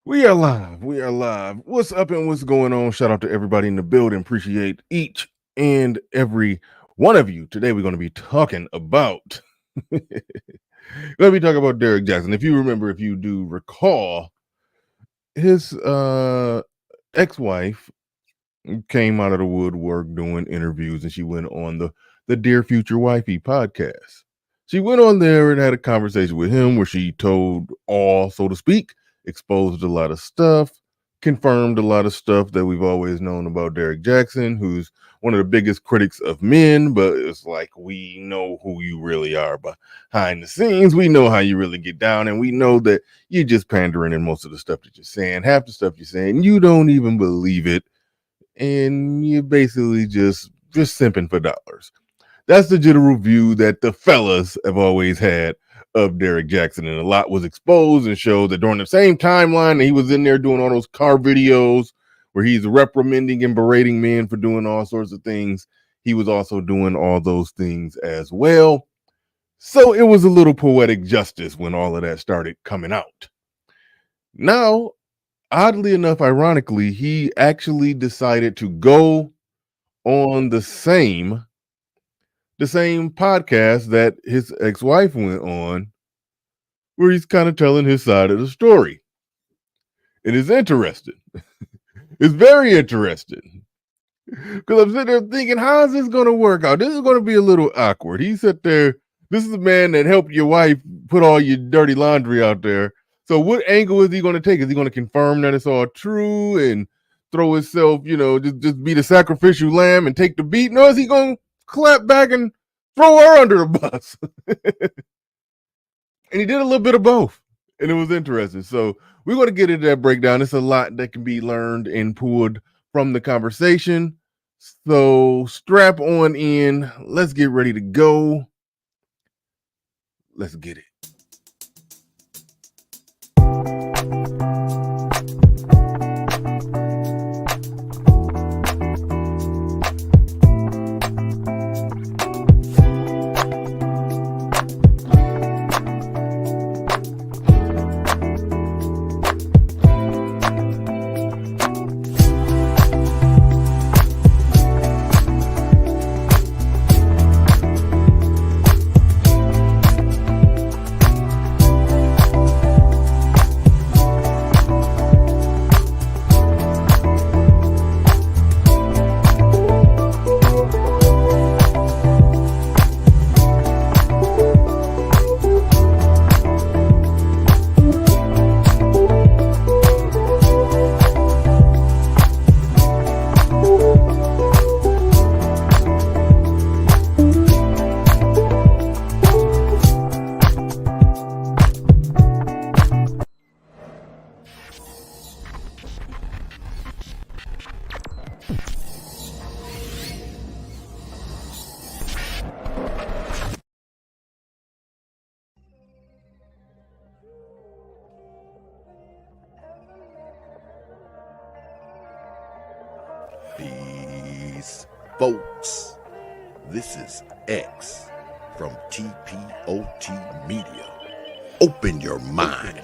We are live. We are live. What's up and what's going on? Shout out to everybody in the building. Appreciate each and every one of you. Today we're going to be talking about Derrick Jaxn. If you remember, if you do recall, his ex-wife came out of the woodwork doing interviews, and she went on the Dear Future Wifey podcast. She went on there and had a conversation with him where she told all, so to speak, exposed a lot of stuff, confirmed a lot of stuff that we've always known about Derrick Jaxn, who's one of the biggest critics of men, but it's like, we know who you really are behind the scenes. We know how you really get down, and we know that you're just pandering in most of the stuff that you're saying. Half the stuff you're saying, you don't even believe it, and you're basically just simping for dollars. That's the general view that the fellas have always had of Derrick Jaxn, and a lot was exposed and showed that during the same timeline that he was in there doing all those car videos where he's reprimanding and berating men for doing all sorts of things, he was also doing all those things as well. So it was a little poetic justice when all of that started coming out. Now, oddly enough, ironically, he actually decided to go on the same podcast that his ex-wife went on, where he's kind of telling his side of the story. It is interesting. It's very interesting. Because I'm sitting there thinking, how is this going to work out? This is going to be a little awkward. He sat there, this is the man that helped your wife put all your dirty laundry out there. So what angle is he going to take? Is he going to confirm that it's all true and throw himself, just be the sacrificial lamb and take the beat? No, is he going to clap back and throw her under the bus? And he did a little bit of both, and it was interesting. So we're going to get into that breakdown. It's a lot that can be learned and pulled from the conversation. So strap on in. Let's get ready to go. Let's get it. Peace, folks. This is X from TPOT Media. Open your mind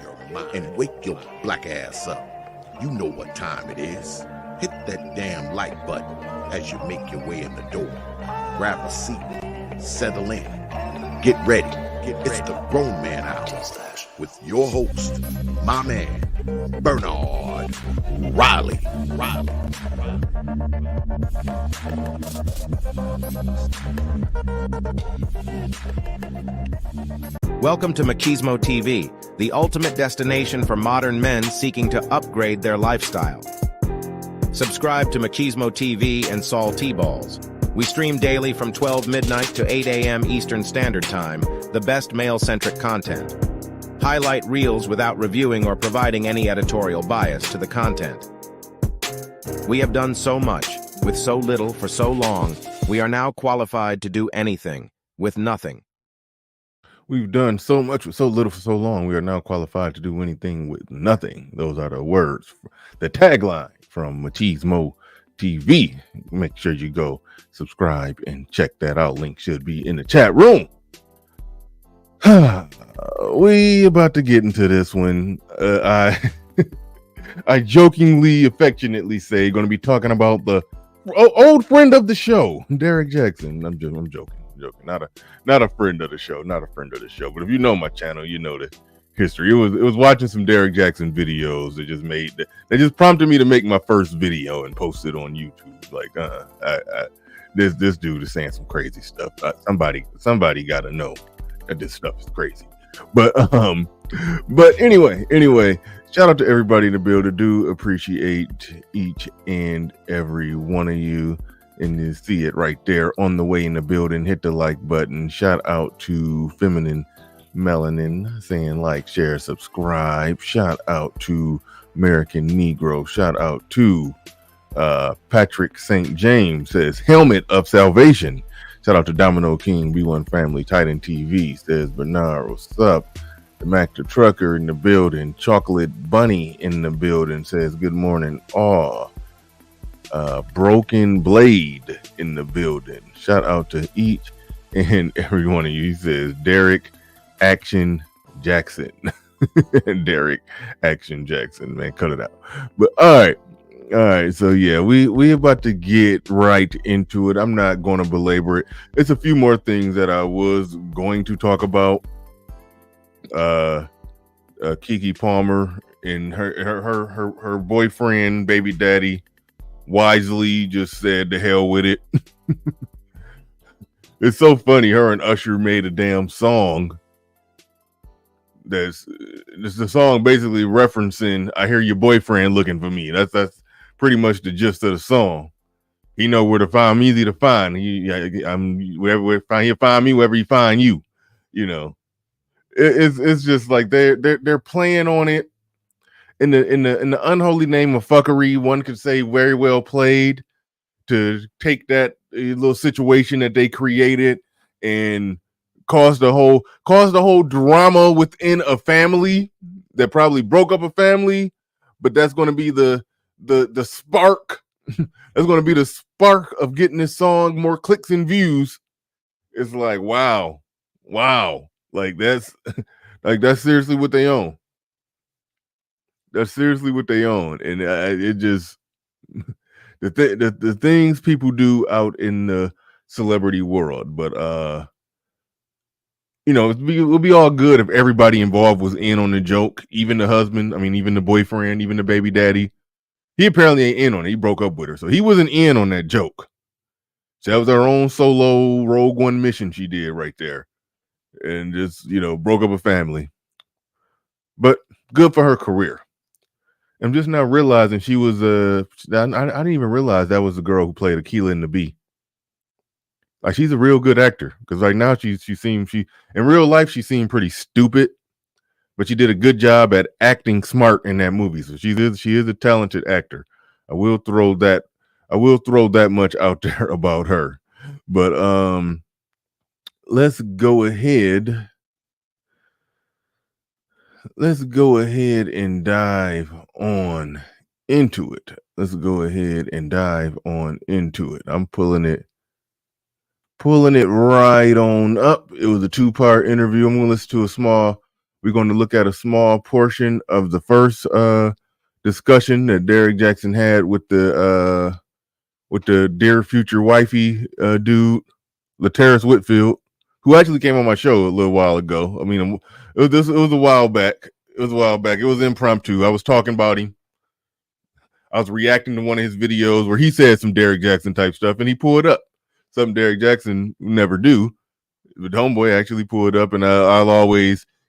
and wake your black ass up. You know what time it is. Hit that damn like button as you make your way in the door. Grab a seat, settle in, get ready. It's the Grown Man Hour with your host, my man, Bernard Riley. Welcome to Machismo TV, the ultimate destination for modern men seeking to upgrade their lifestyle. Subscribe to Machismo TV and Saul T-Balls. We stream daily from 12 midnight to 8 a.m. Eastern Standard Time, the best male-centric content. Highlight reels without reviewing or providing any editorial bias to the content. We have done so much, with so little for so long, we are now qualified to do anything, with nothing. We've done so much with so little for so long, we are now qualified to do anything with nothing. Those are the words, the tagline from Machismo TV. Make sure you go subscribe and check that out. Link should be in the chat room. We about to get into this one. I jokingly, affectionately say, going to be talking about the old friend of the show, Derrick Jaxn. I'm joking. Not a friend of the show. But if you know my channel, you know the history. It was watching some Derrick Jaxn videos that just prompted me to make my first video and post it on YouTube. Like, this dude is saying some crazy stuff. Somebody got to know that this stuff is crazy. But anyway, shout out to everybody in the building. Do appreciate each and every one of you, and you see it right there on the way in the building. Hit the like button. Shout out to Feminine Melanin saying like, share, subscribe. Shout out to American Negro. Shout out to Patrick St. James says helmet of salvation. Shout out to Domino King, B1 Family, Titan TV says Bernard, what's up? The Mac the Trucker in the building. Chocolate Bunny in the building says good morning. Broken Blade in the building. Shout out to each and every one of you. He says Derrick Action Jaxn. Derrick Action Jaxn, man, cut it out. But all right, so yeah, we about to get right into it. I'm not going to belabor it. It's a few more things that I was going to talk about. Keke Palmer and her boyfriend, baby daddy, wisely just said to hell with it. It's so funny. Her and Usher made a damn song. This the song basically referencing, I hear your boyfriend looking for me. That's pretty much the gist of the song. He know where to find me, easy to find. He'll find me wherever he find you. You know, it's just like they're playing on it in the unholy name of fuckery. One could say very well played to take that little situation that they created and cause the whole drama within a family that probably broke up a family, but that's going to be the spark. That's going to be the spark of getting this song more clicks and views. It's like, wow. Like that's seriously what they own. That's seriously what they own. And it just, the things people do out in the celebrity world. But, you know, it'll be all good if everybody involved was in on the joke, even the husband. I mean, even the boyfriend, even the baby daddy. He apparently ain't in on it. He broke up with her. So he wasn't in on that joke. So that was her own solo Rogue One mission she did right there. And just, you know, broke up a family. But good for her career. I'm just now realizing she was I didn't even realize that was the girl who played Akilah in the Bee. Like, she's a real good actor. Because right now she in real life she seemed pretty stupid. But she did a good job at acting smart in that movie. So she is a talented actor. I will throw that much out there about her. But let's go ahead and dive on into it. I'm pulling it right on up. It was a 2-part interview. I'm going to listen to we're going to look at a small portion of the first discussion that Derrick Jaxn had with the dear future wifey dude, LaTerrence Whitfield, who actually came on my show a little while ago. I mean, it was a while back. It was impromptu. I was talking about him. I was reacting to one of his videos where he said some Derrick Jaxn type stuff, and he pulled up something Derrick Jaxn never do. But homeboy actually pulled up, and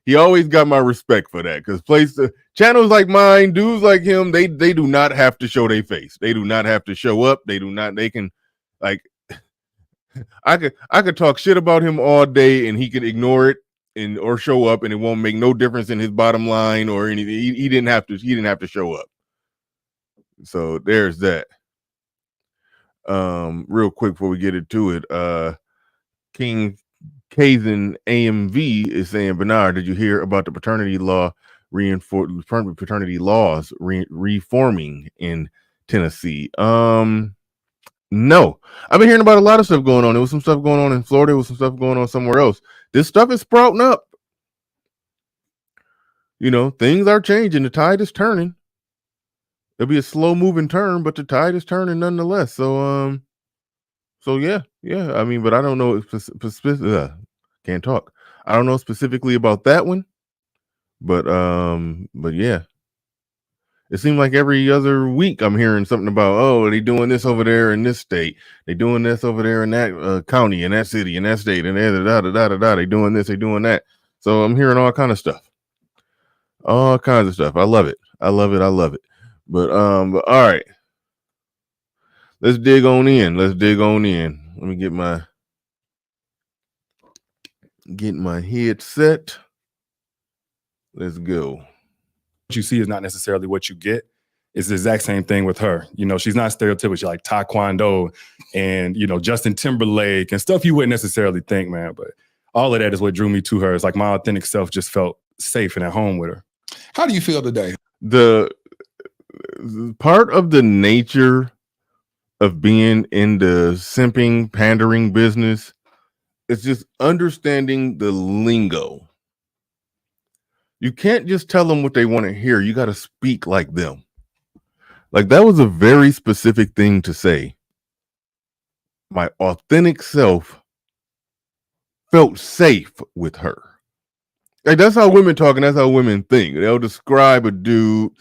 he always got my respect for that, because channels like mine, dudes like him, they do not have to show their face. They do not have to show up. They can, like, I could talk shit about him all day and he could ignore it or show up, and it won't make no difference in his bottom line or anything. He didn't have to show up. So there's that. Real quick before we get into it, King Kazan AMV is saying, Bernard, did you hear about the paternity laws reforming in Tennessee? No, I've been hearing about a lot of stuff going on. There was some stuff going on in Florida. There was some stuff going on somewhere else. This stuff is sprouting up. You know, things are changing. The tide is turning. it'll be a slow moving turn, but the tide is turning nonetheless. So yeah. I mean, but I don't know can't talk. I don't know specifically about that one, but yeah. It seemed like every other week I'm hearing something about, oh, they doing this over there in this state. They doing this over there in that county, in that city, in that state, and they doing this, they doing that. So I'm hearing all kind of stuff. All kinds of stuff. I love it. I love it. But all right. Let's dig on in. Let me get my headset. Let's go. What you see is not necessarily what you get. It's the exact same thing with her. You know, she's not stereotypical. She's like Taekwondo and, you know, Justin Timberlake and stuff you wouldn't necessarily think, man. But all of that is what drew me to her. It's like my authentic self just felt safe and at home with her. How do you feel today? The part of the nature of being in the simping, pandering business is just understanding the lingo. You can't just tell them what they want to hear. You got to speak like them. Like, that was a very specific thing to say. My authentic self felt safe with her. Like, that's how women talk, and that's how women think. They'll describe a dude,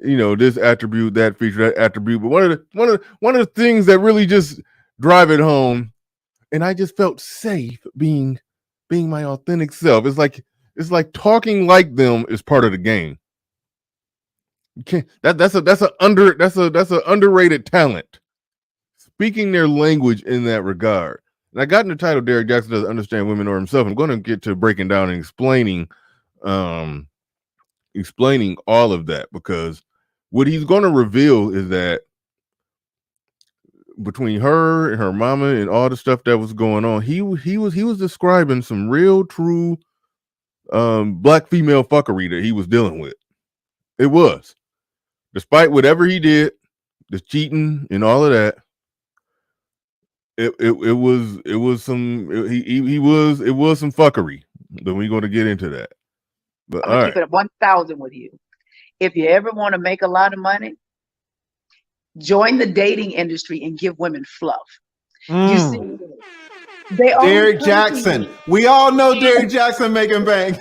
you know, this attribute, that feature, that attribute. But one of the things that really just drive it home, and I just felt safe being my authentic self. It's like talking like them is part of the game. You can't, that's an underrated talent. Speaking their language in that regard. And I got in the title, Derrick Jaxn doesn't understand women or himself. I'm going to get to breaking down and explaining all of that, because what he's going to reveal is that between her and her mama and all the stuff that was going on, he was describing some real true black female fuckery that he was dealing with. It was, despite whatever he did, the cheating and all of that. It was some fuckery. But we're going to get into that. But I'm gonna keep it 1,000 with you. If you ever want to make a lot of money, join the dating industry and give women fluff. You see, Derrick Jaxn. We all know Derrick Jaxn making bank.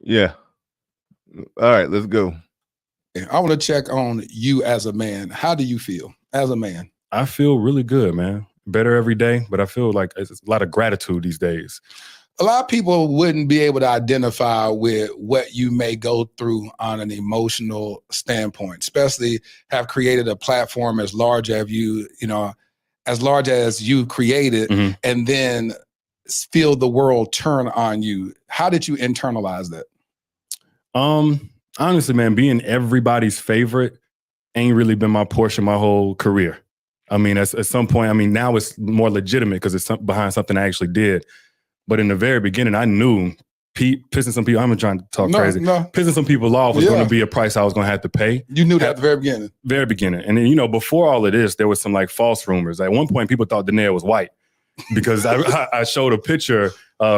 Yeah. All right, let's go. I want to check on you as a man. How do you feel as a man? I feel really good, man. Better every day, but I feel like it's a lot of gratitude these days. A lot of people wouldn't be able to identify with what you may go through on an emotional standpoint, especially have created a platform as large as you created, and then feel the world turn on you. How did you internalize that? Honestly, man, being everybody's favorite ain't really been my portion my whole career. I mean, at some point, I mean, now it's more legitimate because it's behind something I actually did. But in the very beginning, I knew pissing some people, I'm trying to talk crazy. Pissing some people off was going to be a price I was going to have to pay. You knew that at the very beginning? Very beginning. And then, you know, before all of this, there was some like false rumors. At one point, people thought Danae was white because I showed a picture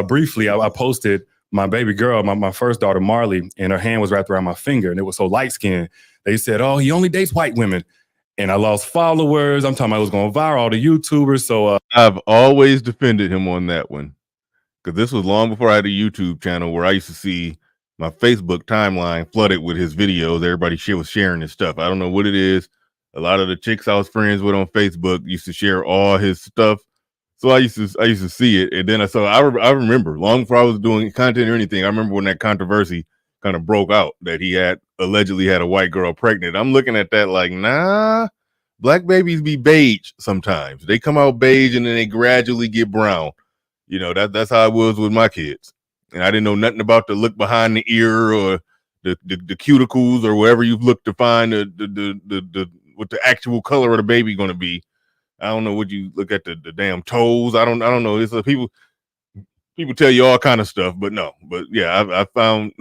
briefly. I posted my baby girl, my first daughter, Marley, and her hand was wrapped around my finger, and it was so light-skinned. They said, oh, he only dates white women. And I lost followers. I'm talking about it was going viral, all the YouTubers. So I've always defended him on that one, because this was long before I had a YouTube channel where I used to see my Facebook timeline flooded with his videos. Everybody was sharing his stuff. I don't know what it is. A lot of the chicks I was friends with on Facebook used to share all his stuff. So I used to see it. And then I remember long before I was doing content or anything, I remember when that controversy kind of broke out that he had allegedly had a white girl pregnant. I'm looking at that like, nah, black babies be beige sometimes. They come out beige and then they gradually get brown. You know, that's how it was with my kids. And I didn't know nothing about the look behind the ear or the cuticles or wherever you look to find the what the actual color of the baby going to be. I don't know what you look at the damn toes. I don't know. It's people tell you all kind of stuff, but no. But yeah, I found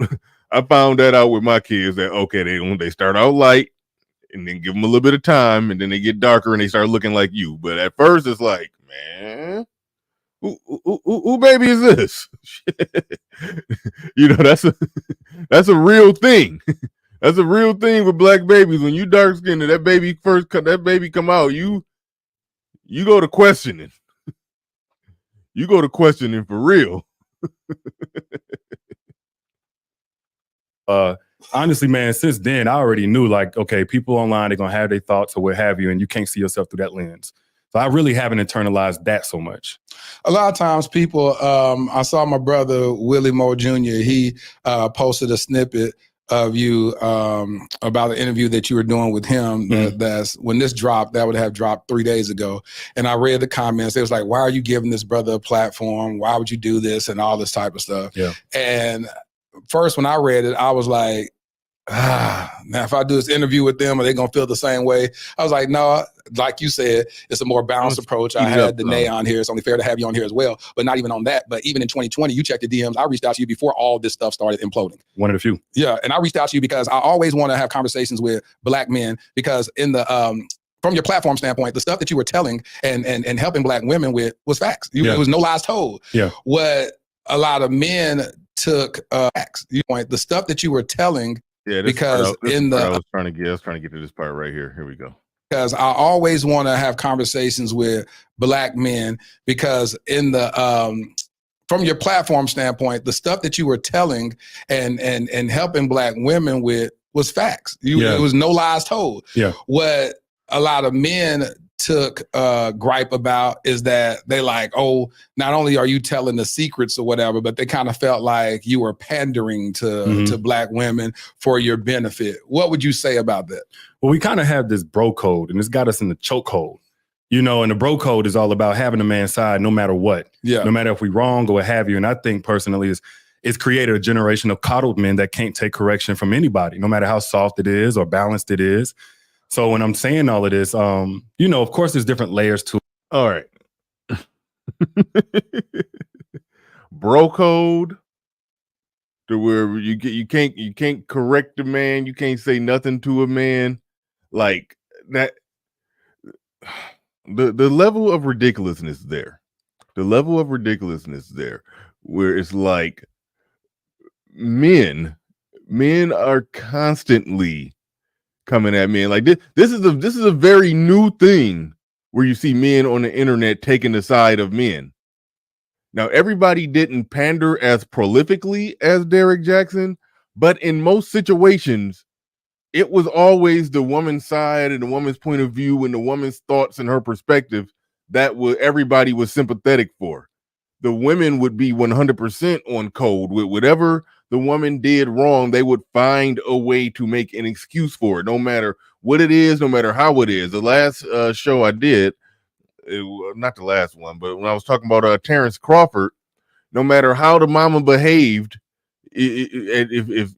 that out with my kids that okay, they start out light and then give them a little bit of time and then they get darker and they start looking like you. But at first it's like, man, who baby is this? You know, that's a real thing. That's a real thing with black babies. When you dark skinned, that baby come out, you go to questioning. You go to questioning for real. Honestly, man, since then, I already knew, like, okay, people online, they're going to have their thoughts or what have you, and you can't see yourself through that lens. So I really haven't internalized that so much. A lot of times people, I saw my brother, Willie Moore Jr., he posted a snippet of you about an interview that you were doing with him. That's when this dropped, that would have dropped 3 days ago. And I read the comments. It was like, why are you giving this brother a platform? Why would you do this? And all this type of stuff. Yeah. And first, when I read it, I was like, now if I do this interview with them, are they gonna feel the same way? I was like, no, like you said, it's a more balanced approach. I had Danae on here. It's only fair to have you on here as well. But not even on that. But even in 2020, you checked the DMs. I reached out to you before all this stuff started imploding. One of the few. Yeah, and I reached out to you because I always want to have conversations with black men, because in the from your platform standpoint, the stuff that you were telling and helping black women with was facts. It was no lies told. Yeah. What a lot of men took facts. The stuff that you were telling. Yeah, because I was trying to get to this part right here. Here we go. Because I always want to have conversations with black men, because in the from your platform standpoint, the stuff that you were telling and helping black women with was facts. It was no lies told. Yeah. What a lot of men took gripe about is that they like, oh, not only are you telling the secrets or whatever, but they kind of felt like you were pandering to black women for your benefit. What would you say about that? Well, we kind of have this bro code, and it's got us in the chokehold. And the bro code is all about having a man's side no matter what. Yeah. No matter if we wrong or what have you. And I think personally it's created a generation of coddled men that can't take correction from anybody, no matter how soft it is or balanced it is. So when I'm saying all of this, of course, there's different layers to it. All right. Bro code, to where you can't correct a man, you can't say nothing to a man like that. The level of ridiculousness there. The level of ridiculousness there, where it's like men are constantly coming at men like this. This is a very new thing where you see men on the internet taking the side of men. Now, everybody didn't pander as prolifically as Derrick Jaxn, but in most situations, it was always the woman's side and the woman's point of view and the woman's thoughts and her perspective that everybody was sympathetic for. The women would be 100% on code with whatever the woman did wrong. They would find a way to make an excuse for it, no matter what it is, no matter how it is. The last show I did, not the last one, but when I was talking about Terrence Crawford, no matter how the mama behaved, if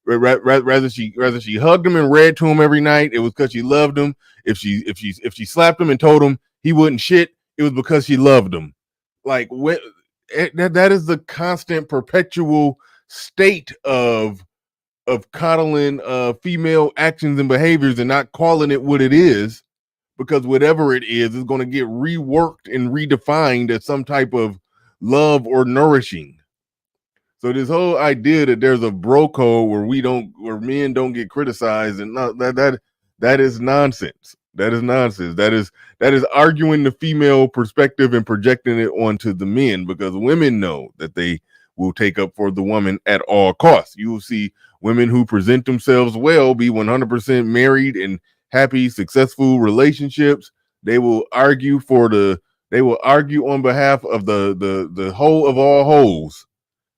rather she hugged him and read to him every night, it was because she loved him. If she slapped him and told him he wouldn't shit, it was because she loved him. Like that is the constant, perpetual state of coddling female actions and behaviors and not calling it what it is, because whatever it is going to get reworked and redefined as some type of love or nourishing. So this whole idea that there's a bro code where men don't get criticized, and that is nonsense. That is nonsense. That is arguing the female perspective and projecting it onto the men, because women know that they will take up for the woman at all costs. You will see women who present themselves well be 100% married and happy, successful relationships. They will argue on behalf of the whole of all holes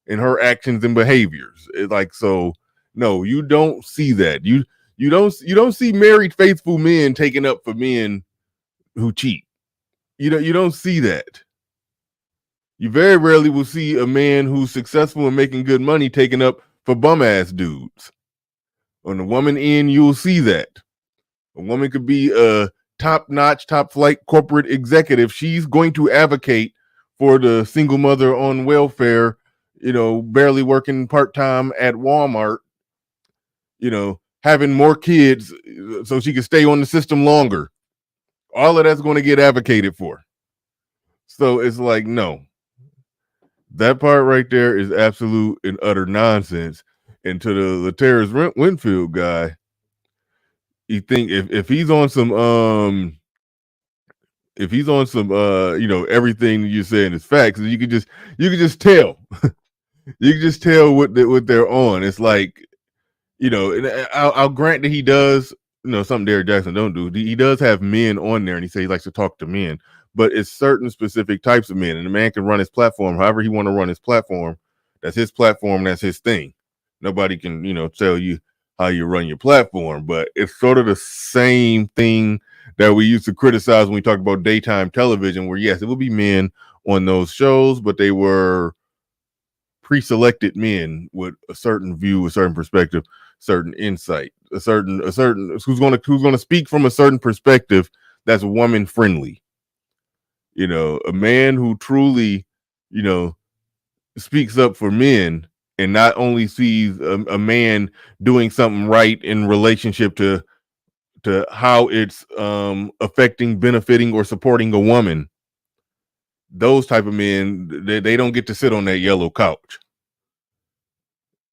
in her actions and behaviors. It's like, so no, you don't see that. You don't see married faithful men taking up for men who cheat. You don't see that. You very rarely will see a man who's successful and making good money taking up for bum ass dudes. On the woman end, you'll see that. A woman could be a top-notch, top-flight corporate executive. She's going to advocate for the single mother on welfare, barely working part-time at Walmart, having more kids so she can stay on the system longer. All of that's going to get advocated for. So it's like, no. That part right there is absolute and utter nonsense. And to the Terrence Winfield guy, you think if he's on some everything you're saying is facts, you could just tell. You can just tell what they're on. It's like, and I'll grant that he does, something Derrick Jaxn don't do. He does have men on there, and he says he likes to talk to men, but it's certain specific types of men, and the man can run his platform however he want to run his platform. That's his platform. That's his thing. Nobody can, tell you how you run your platform, but it's sort of the same thing that we used to criticize when we talked about daytime television, where yes, it would be men on those shows, but they were pre-selected men with a certain view, a certain perspective, certain insight, a certain who's going to speak from a certain perspective that's woman friendly. A man who truly, speaks up for men and not only sees a man doing something right in relationship to how it's affecting, benefiting, or supporting a woman. Those type of men, they don't get to sit on that yellow couch.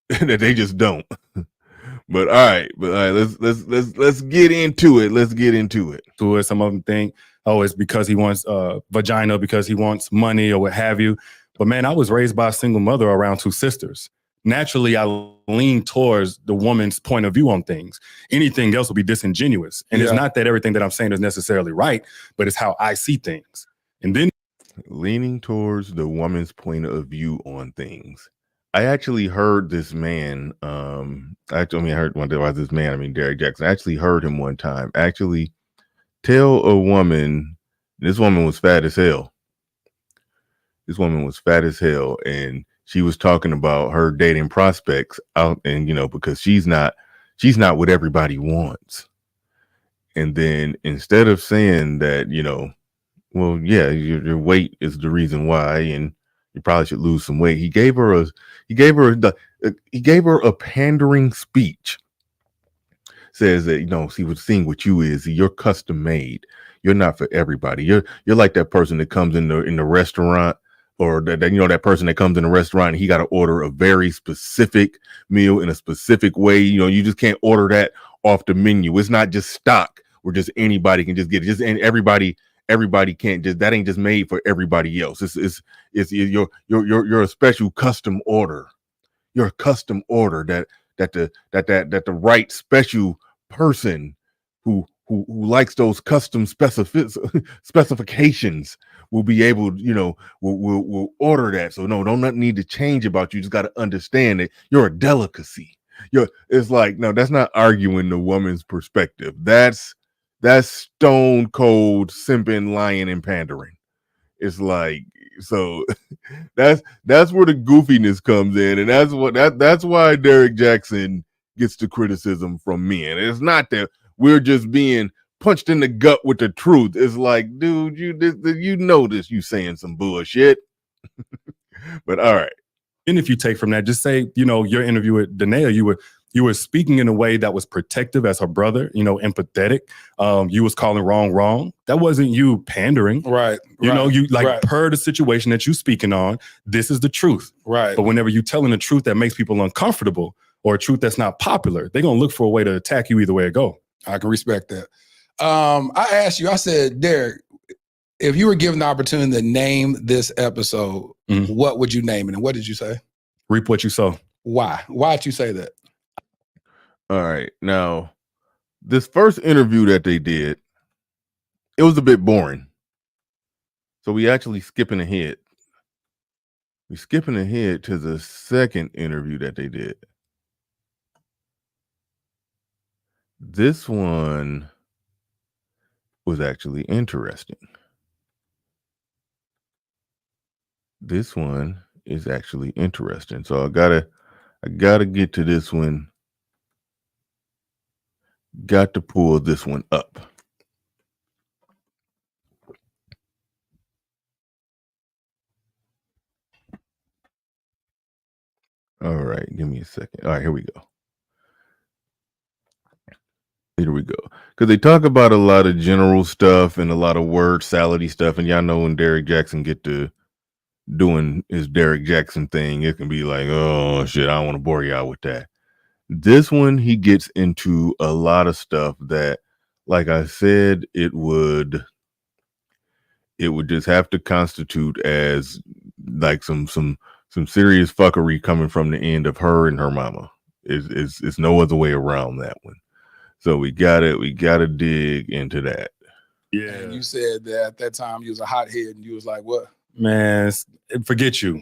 That they just don't. But all right, let's get into it. Let's get into it. To it, some of them think, oh, it's because he wants vagina, because he wants money, or what have you. But man, I was raised by a single mother around two sisters. Naturally, I lean towards the woman's point of view on things. Anything else will be disingenuous. And it's not that everything that I'm saying is necessarily right, but it's how I see things. And then leaning towards the woman's point of view on things. I actually heard this man, Derrick Jaxn. I actually heard him one time actually tell a woman, this woman was fat as hell. And she was talking about her dating prospects out, and because she's not what everybody wants. And then instead of saying that, well, yeah, your weight is the reason why, and you probably should lose some weight, he gave her a pandering speech. Says that, see, what's seeing what you is, you're custom made. You're not for everybody. You're like that person that comes in the restaurant, or that person that comes in a restaurant and he got to order a very specific meal in a specific way. You just can't order that off the menu. It's not just stock where just anybody can just get it. And everybody can't just, that ain't just made for everybody else. You're a special custom order. You're a custom order that the right special person who likes those custom specifications will be able, will order that. So don't nothing need to change about you. You just got to understand that you're a delicacy. It's like, no, that's not arguing the woman's perspective. That's stone cold simping, lying, and pandering. It's like, so that's where the goofiness comes in, and that's why Derrick Jaxn gets the criticism from men. It's not that we're just being punched in the gut with the truth. It's like, dude, you saying some bullshit. But all right. And if you take from that, just say, your interview with Danae, you were speaking in a way that was protective as her brother, empathetic. You was calling wrong. That wasn't you pandering. Right. Per the situation that you speaking on, this is the truth. Right. But whenever you're telling a truth that makes people uncomfortable, or a truth that's not popular, they're going to look for a way to attack you either way it go. I can respect that. I asked you, I said, Derrick, if you were given the opportunity to name this episode, what would you name it? And what did you say? Reap what you sow. Why? Why'd you say that? All right. Now, this first interview that they did, it was a bit boring. So we actually skipping ahead. We're skipping ahead to the second interview that they did. This one was actually interesting. This one is actually interesting. So I gotta get to this one. Got to pull this one up. All right, give me a second. All right, here we go. Because they talk about a lot of general stuff and a lot of word salady stuff. And y'all know when Derrick Jaxn get to doing his Derrick Jaxn thing, it can be like, oh shit, I don't want to bore y'all with that. This one, he gets into a lot of stuff that, like I said, it would just have to constitute as like some serious fuckery coming from the end of her and her mama. It's no other way around that one. So we gotta dig into that. Yeah. And you said that at that time you was a hothead and you was like, what? Man, forget you.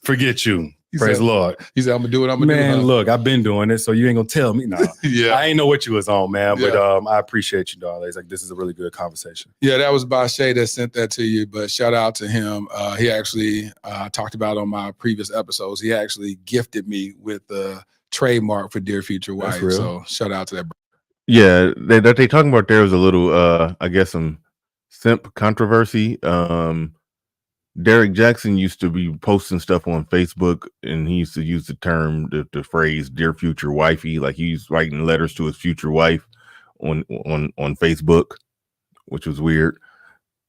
Forget you. Praise the Lord. He said, I'm gonna do what I'm gonna do. Man, look, I've been doing it, so you ain't gonna tell me. Nah. Yeah. I ain't know what you was on, man. But I appreciate you, darling. It's like this is a really good conversation. Yeah, that was Bashay that sent that to you, but shout out to him. He actually talked about on my previous episodes. He actually gifted me with the trademark for Dear Future Wife. So shout out to that. Yeah, that they talking about there was a little I guess some simp controversy. Derrick Jaxn used to be posting stuff on Facebook, and he used to use the term, the phrase "dear future wifey," like he's writing letters to his future wife on Facebook, which was weird.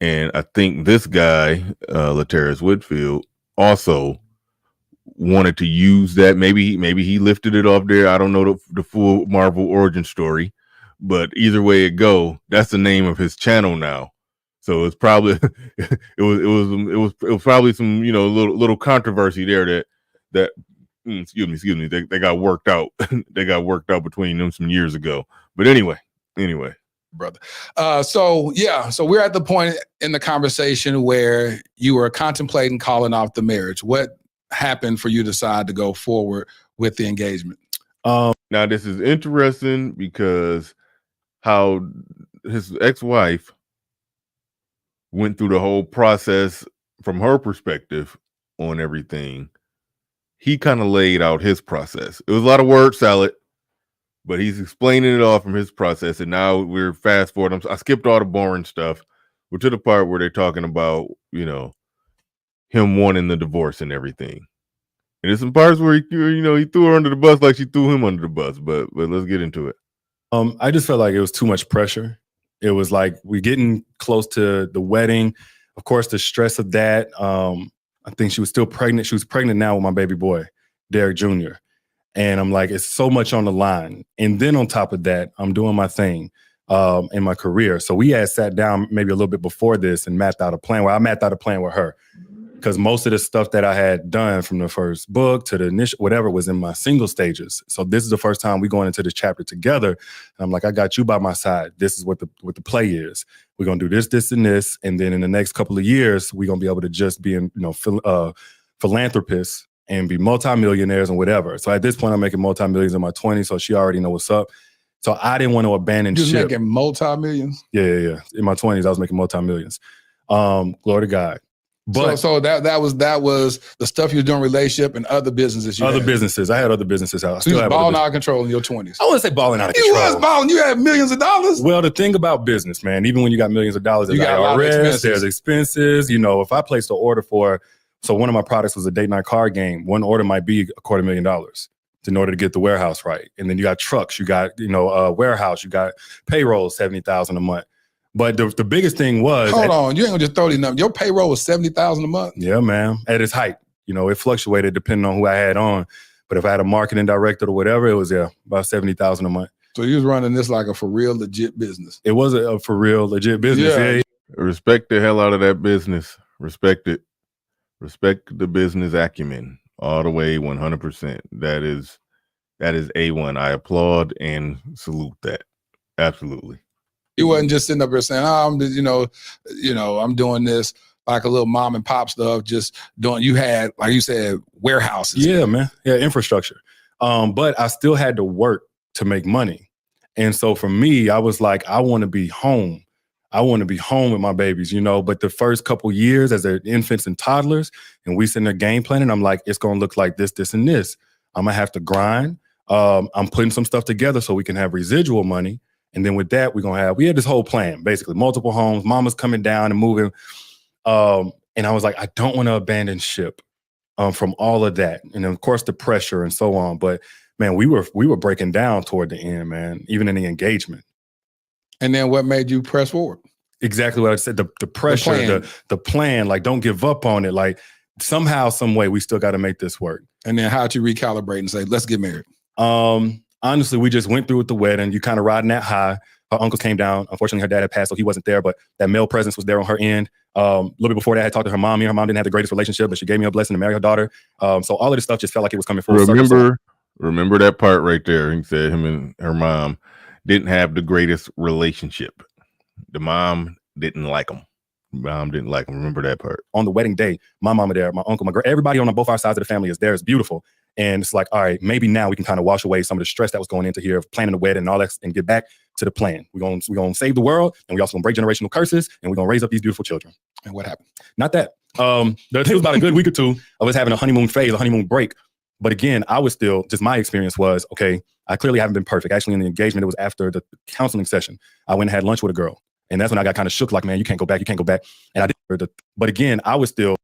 And I think this guy, Laterris Whitfield, also wanted to use that. Maybe he lifted it off there. I don't know the full Marvel origin story, but either way it go, that's the name of his channel now. So it's probably it was probably some little controversy there that excuse me they got worked out they got worked out between them some years ago. But anyway, brother. So we're at the point in the conversation where you were contemplating calling off the marriage. What happened for you to decide to go forward with the engagement? Now this is interesting because how his ex-wife went through the whole process from her perspective on everything. He kind of laid out his process. It was a lot of word salad, but he's explaining it all from his process. And now we're fast forward. I skipped all the boring stuff. We're to the part where they're talking about, him wanting the divorce and everything. And there's some parts where he threw her under the bus like she threw him under the bus. But let's get into it. I just felt like it was too much pressure. It was like we're getting close to the wedding. Of course, the stress of that. I think she was still pregnant. She was pregnant now with my baby boy, Derrick Jr. And I'm like, it's so much on the line. And then on top of that, I'm doing my thing in my career. So we had sat down maybe a little bit before this and mapped out a plan. Well, I mapped out a plan with her because most of the stuff that I had done from the first book to the initial, whatever, was in my single stages. So this is the first time we going into this chapter together. And I'm like, I got you by my side. This is what the play is. We're going to do this, this, and this. And then in the next couple of years, we're going to be able to just be philanthropists and be multimillionaires and whatever. So at this point, I'm making multi-millions in my 20s. So she already know what's up. So I didn't want to abandon ship. You're making multi-millions? Yeah. In my 20s, I was making multi-millions. Glory to God. But so that was the stuff you were doing, relationship and other businesses. Businesses. I had other businesses. I still was balling out of control in your 20s. I wouldn't say balling out of control. You was balling. You had millions of dollars. Well, the thing about business, man, even when you got millions of dollars, there's IRS, there's expenses. If I placed an order so one of my products was a date night card game. One order might be $250,000 in order to get the warehouse right. And then you got trucks, you got warehouse, you got payroll, $70,000 a month. But the biggest thing was... Hold on, you ain't gonna just throw these numbers. Your payroll was $70,000 a month? Yeah, man, at its height. It fluctuated depending on who I had on. But if I had a marketing director or whatever, it was about $70,000 a month. So you was running this like a for real legit business. It was a for real legit business. Yeah. Respect the hell out of that business. Respect it. Respect the business acumen all the way 100%. That is A1. I applaud and salute that. Absolutely. You wasn't just sitting up there saying, I'm doing this like a little mom and pop stuff, just doing, you had, like you said, warehouses. Yeah, man. Yeah, infrastructure. But I still had to work to make money. And so for me, I was like, I want to be home. I want to be home with my babies, but the first couple years as they're infants and toddlers, and we sitting there game planning, I'm like, it's going to look like this, this, and this. I'm going to have to grind. I'm putting some stuff together so we can have residual money. And then with that, we had this whole plan, basically multiple homes, mama's coming down and moving. And I was like, I don't want to abandon ship from all of that. And of course the pressure and so on. But man, we were breaking down toward the end, man, even in the engagement. And then what made you press forward? Exactly what I said. The pressure, the plan, like don't give up on it. Like somehow, some way, we still got to make this work. And then how'd you recalibrate and say, let's get married? Honestly, we just went through with the wedding. You kind of riding that high. Her uncle came down. Unfortunately, her dad had passed, so he wasn't there, but that male presence was there on her end. A little bit before that, I had talked to her mom. Me and her mom didn't have the greatest relationship, but she gave me a blessing to marry her daughter. So all of this stuff just felt like it was coming full circle. Remember that part right there. He said him and her mom didn't have the greatest relationship. The mom didn't like him. Mom didn't like him. Remember that part. On the wedding day, my mama there, my uncle, my girl, everybody on both our sides of the family is there. It's beautiful. And it's like, all right, maybe now we can kind of wash away some of the stress that was going into here of planning the wedding and all that and get back to the plan. We're gonna save the world, and we also gonna break generational curses, and we're gonna raise up these beautiful children. And what happened? Not that. It was about a good week or two of us having a honeymoon phase, a honeymoon break. But again, I was still, just my experience was, okay, I clearly haven't been perfect. Actually, in the engagement, it was after the counseling session. I went and had lunch with a girl. And that's when I got kind of shook, like, man, you can't go back. And I did. But again, I was still,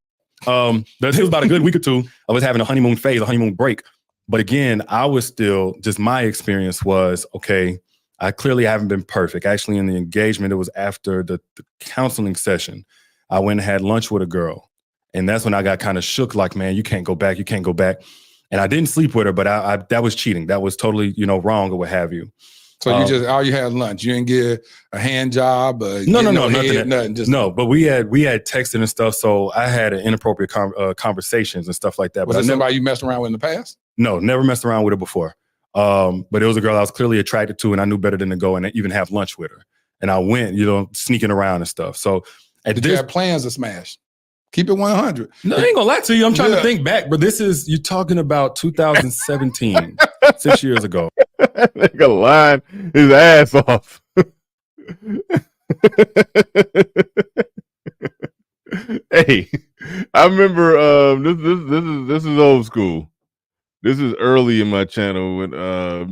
it was about a good week or two of us having a honeymoon phase, a honeymoon break. But again, I was still, just my experience was, okay, I clearly haven't been perfect. Actually, in the engagement, it was after the counseling session. I went and had lunch with a girl. And that's when I got kind of shook, like, man, you can't go back. And I didn't sleep with her, but I that was cheating. That was totally, wrong or what have you. So you had lunch. You didn't get a hand job. No, nothing. No, but we had texting and stuff. So I had inappropriate conversations and stuff like that. Was it somebody you messed around with in the past? No, never messed around with her before. But it was a girl I was clearly attracted to, and I knew better than to go and even have lunch with her. And I went, sneaking around and stuff. So did you have plans to smash? Keep it 100. No, I ain't gonna lie to you. I'm trying to think back, but you're talking about 2017, 6 years ago. That nigga lying his ass off. Hey, I remember this is old school. This is early in my channel when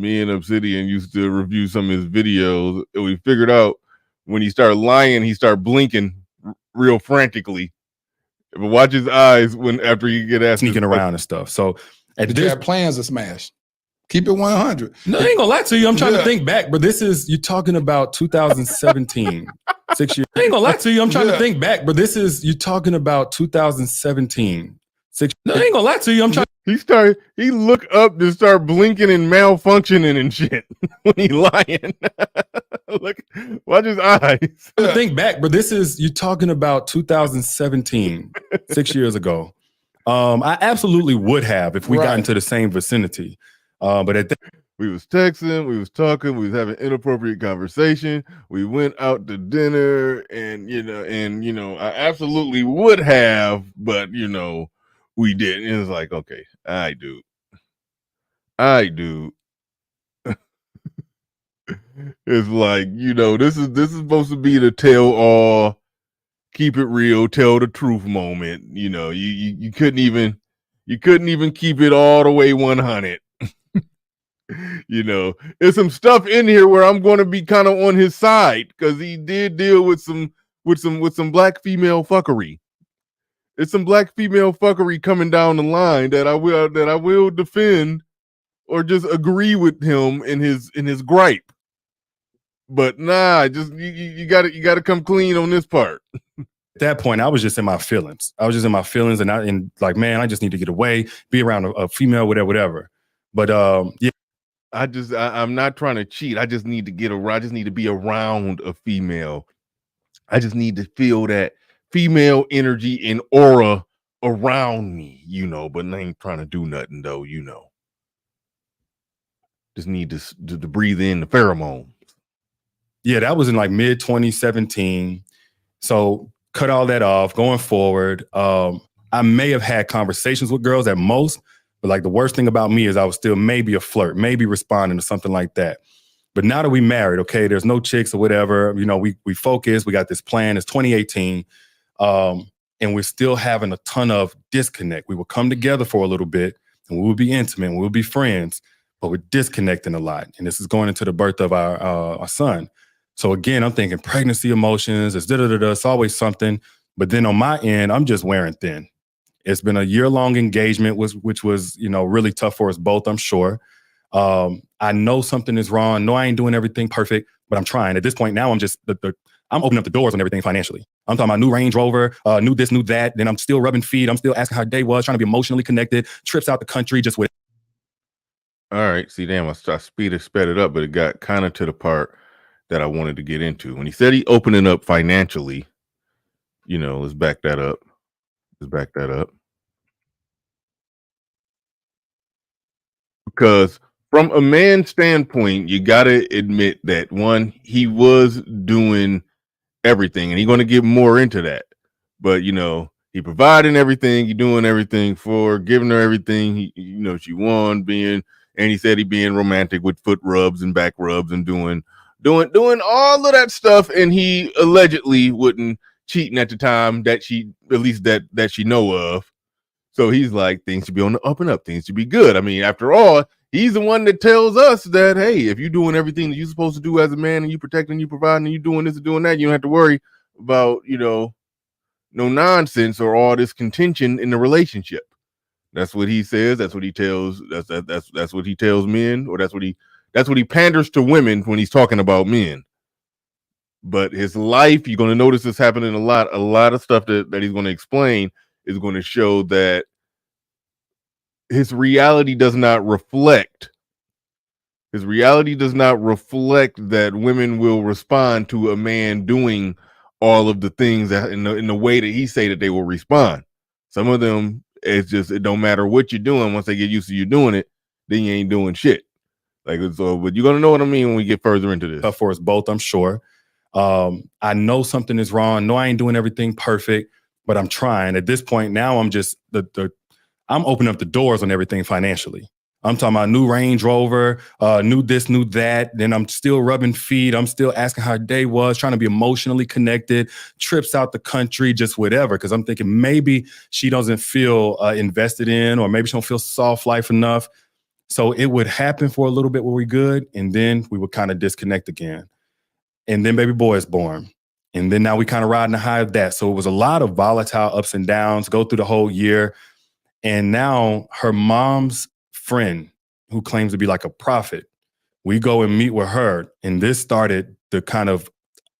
me and Obsidian used to review some of his videos, and we figured out when he started lying, he started blinking real frantically. But watch his eyes after you get asked sneaking around and stuff. So did you have plans to smash? Keep it 100. No, I ain't gonna lie to you. I'm trying to think back, but you're talking about 2017, 6 years. I ain't gonna lie to you. I'm trying to think back, but you're talking about 2017, 6. No, I ain't gonna lie to you. I'm trying. He looked up to start blinking and malfunctioning and shit when he lying. Look, watch his eyes. To think back, but you're talking about 2017, 6 years ago. I absolutely would have if we got into the same vicinity. But we was texting, we was talking, we was having inappropriate conversation. We went out to dinner, and I absolutely would have, but we didn't. It was like, okay, I do. It's like, this is supposed to be the tell all, keep it real, tell the truth moment. You couldn't even keep it all the way 100. There's some stuff in here where I'm going to be kind of on his side because he did deal with some black female fuckery. It's some black female fuckery coming down the line that I will defend or just agree with him in his gripe. But nah, just you got to come clean on this part. At that point, I was just in my feelings. And like, man, I just need to get away, be around a female, whatever. But yeah. I'm not trying to cheat. I just need to get around. I just need to be around a female. I just need to feel that female energy and aura around me, but I ain't trying to do nothing though, Just need to breathe in the pheromones. Yeah, that was in like mid 2017. So cut all that off. Going forward, I may have had conversations with girls at most, but like the worst thing about me is I was still maybe a flirt, maybe responding to something like that. But now that we married, okay, there's no chicks or whatever, we focus, we got this plan, it's 2018. And we're still having a ton of disconnect. We will come together for a little bit and we will be intimate, and we'll be friends, but we're disconnecting a lot. And this is going into the birth of our son. So again, I'm thinking pregnancy emotions, it's always something. But then on my end, I'm just wearing thin. It's been a year-long engagement, which was, really tough for us both, I'm sure. I know something is wrong. No, I ain't doing everything perfect, but I'm trying. At this point now, I'm just, I'm opening up the doors on everything financially. I'm talking about new Range Rover, new this, new that. Then I'm still rubbing feet. I'm still asking how day was, trying to be emotionally connected, trips out the country, just with. All right. See, damn, I sped it up, but it got kind of to the part that I wanted to get into. When he said he opening up financially, let's back that up. Because from a man's standpoint, you got to admit that, one, he was doing everything, and he's going to get more into that. But, he providing everything, he doing everything for, giving her everything, she won, and he said he being romantic with foot rubs and back rubs and doing all of that stuff, and he allegedly wouldn't cheating at the time that she, at least that she know of. So he's like, things should be on the up and up, things should be good. I mean, after all, he's the one that tells us that, hey, if you're doing everything that you're supposed to do as a man, and you protecting, you providing, and you doing this and doing that, you don't have to worry about, no nonsense or all this contention in the relationship. That's what he says. That's what he tells. That's what he tells men, or that's what he panders to women when he's talking about men. But his life, you're going to notice this happening a lot of stuff that he's going to explain is going to show that his reality does not reflect that women will respond to a man doing all of the things that in the way that he say that they will respond. Some of them, it's just, it don't matter what you're doing. Once they get used to you doing it, then you ain't doing shit. Like, so, but you're going to know what I mean when we get further into this. For us both, I'm sure. I know something is wrong. No, I ain't doing everything perfect, but I'm trying. At this point now, I'm just I'm opening up the doors on everything financially. I'm talking about new Range Rover, new this, new that. Then I'm still rubbing feet. I'm still asking how her day was, trying to be emotionally connected, trips out the country, just whatever. Because I'm thinking maybe she doesn't feel invested in, or maybe she don't feel soft life enough. So it would happen for a little bit where we're good, and then we would kind of disconnect again. And then baby boy is born. And then now we kind of riding the high of that. So it was a lot of volatile ups and downs, go through the whole year. And now her mom's friend, who claims to be like a prophet, we go and meet with her. And this started the kind of,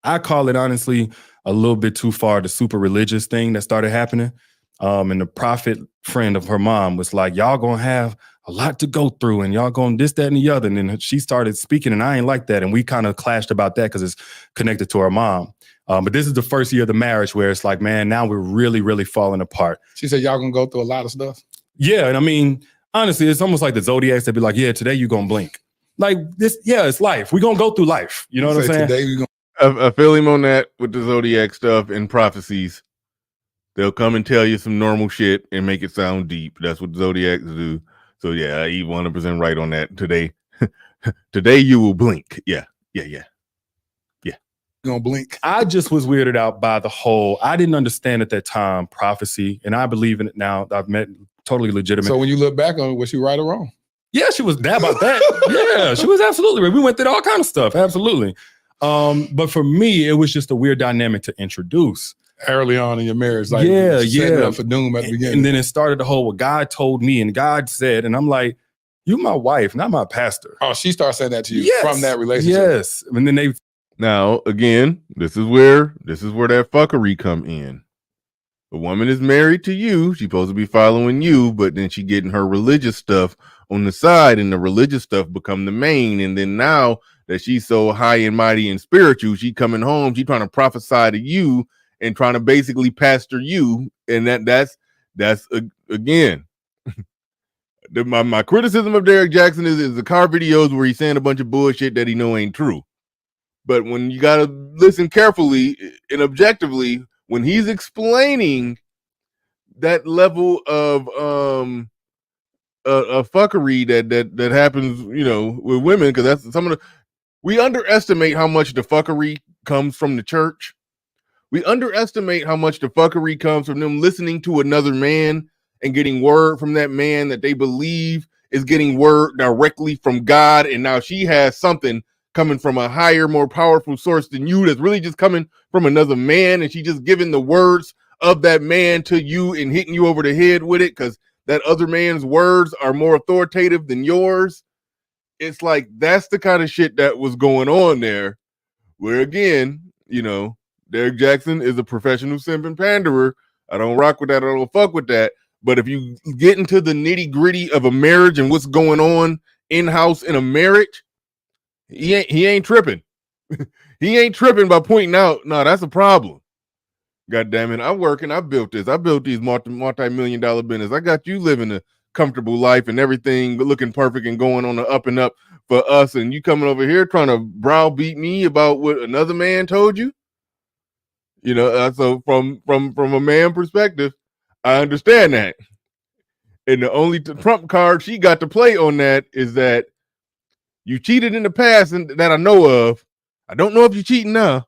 I call it honestly, a little bit too far, the super religious thing that started happening. And the prophet friend of her mom was like, y'all gonna have a lot to go through, and y'all going this, that, and the other. And then she started speaking, and I ain't like that. And we kind of clashed about that because it's connected to her mom. But this is the first year of the marriage where it's like, man, now we're really, really falling apart. She said, y'all gonna go through a lot of stuff? Yeah, and I mean, honestly, it's almost like the Zodiacs that be like, yeah, today you gonna blink. Like this, yeah, it's life. We're gonna go through life. You know what I'm saying? Today we gonna- I feel him on that with the Zodiac stuff and prophecies. They'll come and tell you some normal shit and make it sound deep. That's what Zodiacs do. So yeah, he's 100% right on that. Today you will blink. Yeah. You gonna blink. I just was weirded out by the whole, I didn't understand at that time prophecy, and I believe in it now. I've met totally legitimate. So when you look back on it, was she right or wrong? Yeah, she was that about that. Yeah, she was absolutely right. We went through all kind of stuff. Absolutely. But for me, it was just a weird dynamic to introduce. Early on in your marriage, like setting up for doom at the beginning. And then it started the whole, what God told me and God said, and I'm like, you my wife, not my pastor. Oh, she started saying that to you from that relationship. Yes. And then now again, this is where that fuckery come in. The woman is married to you, she's supposed to be following you, but then she getting her religious stuff on the side, and the religious stuff become the main. And then now that she's so high and mighty and spiritual, she coming home, she trying to prophesy to you and trying to basically pastor you. And that's again, my criticism of Derrick Jaxn is the car videos where he's saying a bunch of bullshit that he know ain't true. But when you got to listen carefully and objectively, when he's explaining that level of fuckery that happens, with women, because that's we underestimate how much the fuckery comes from the church. We underestimate how much the fuckery comes from them listening to another man and getting word from that man that they believe is getting word directly from God. And now she has something coming from a higher, more powerful source than you that's really just coming from another man. And she just giving the words of that man to you and hitting you over the head with it because that other man's words are more authoritative than yours. It's like, that's the kind of shit that was going on there, where again, Derrick Jaxn is a professional simp and panderer. I don't rock with that. I don't fuck with that. But if you get into the nitty gritty of a marriage and what's going on in-house in a marriage, he ain't tripping. He ain't tripping by pointing out, no, that's a problem. God damn it, I'm working. I built this. I built these multi-million-dollar business. I got you living a comfortable life and everything looking perfect and going on the up and up for us. And you coming over here trying to browbeat me about what another man told you? You know, so from a man perspective, I understand that. And the only trump card she got to play on that is that you cheated in the past and that I know of. I don't know if you're cheating now.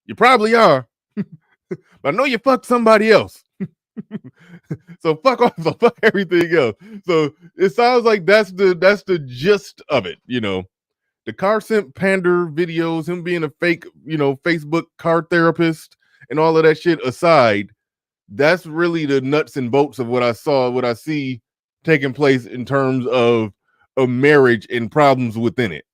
You probably are. But I know you fucked somebody else. So fuck off, so fuck everything else. So it sounds like that's the gist of it, you know. The car simp pander videos, him being a fake, you know, Facebook car therapist and all of that shit aside, that's really the nuts and bolts of what I see taking place in terms of a marriage and problems within it.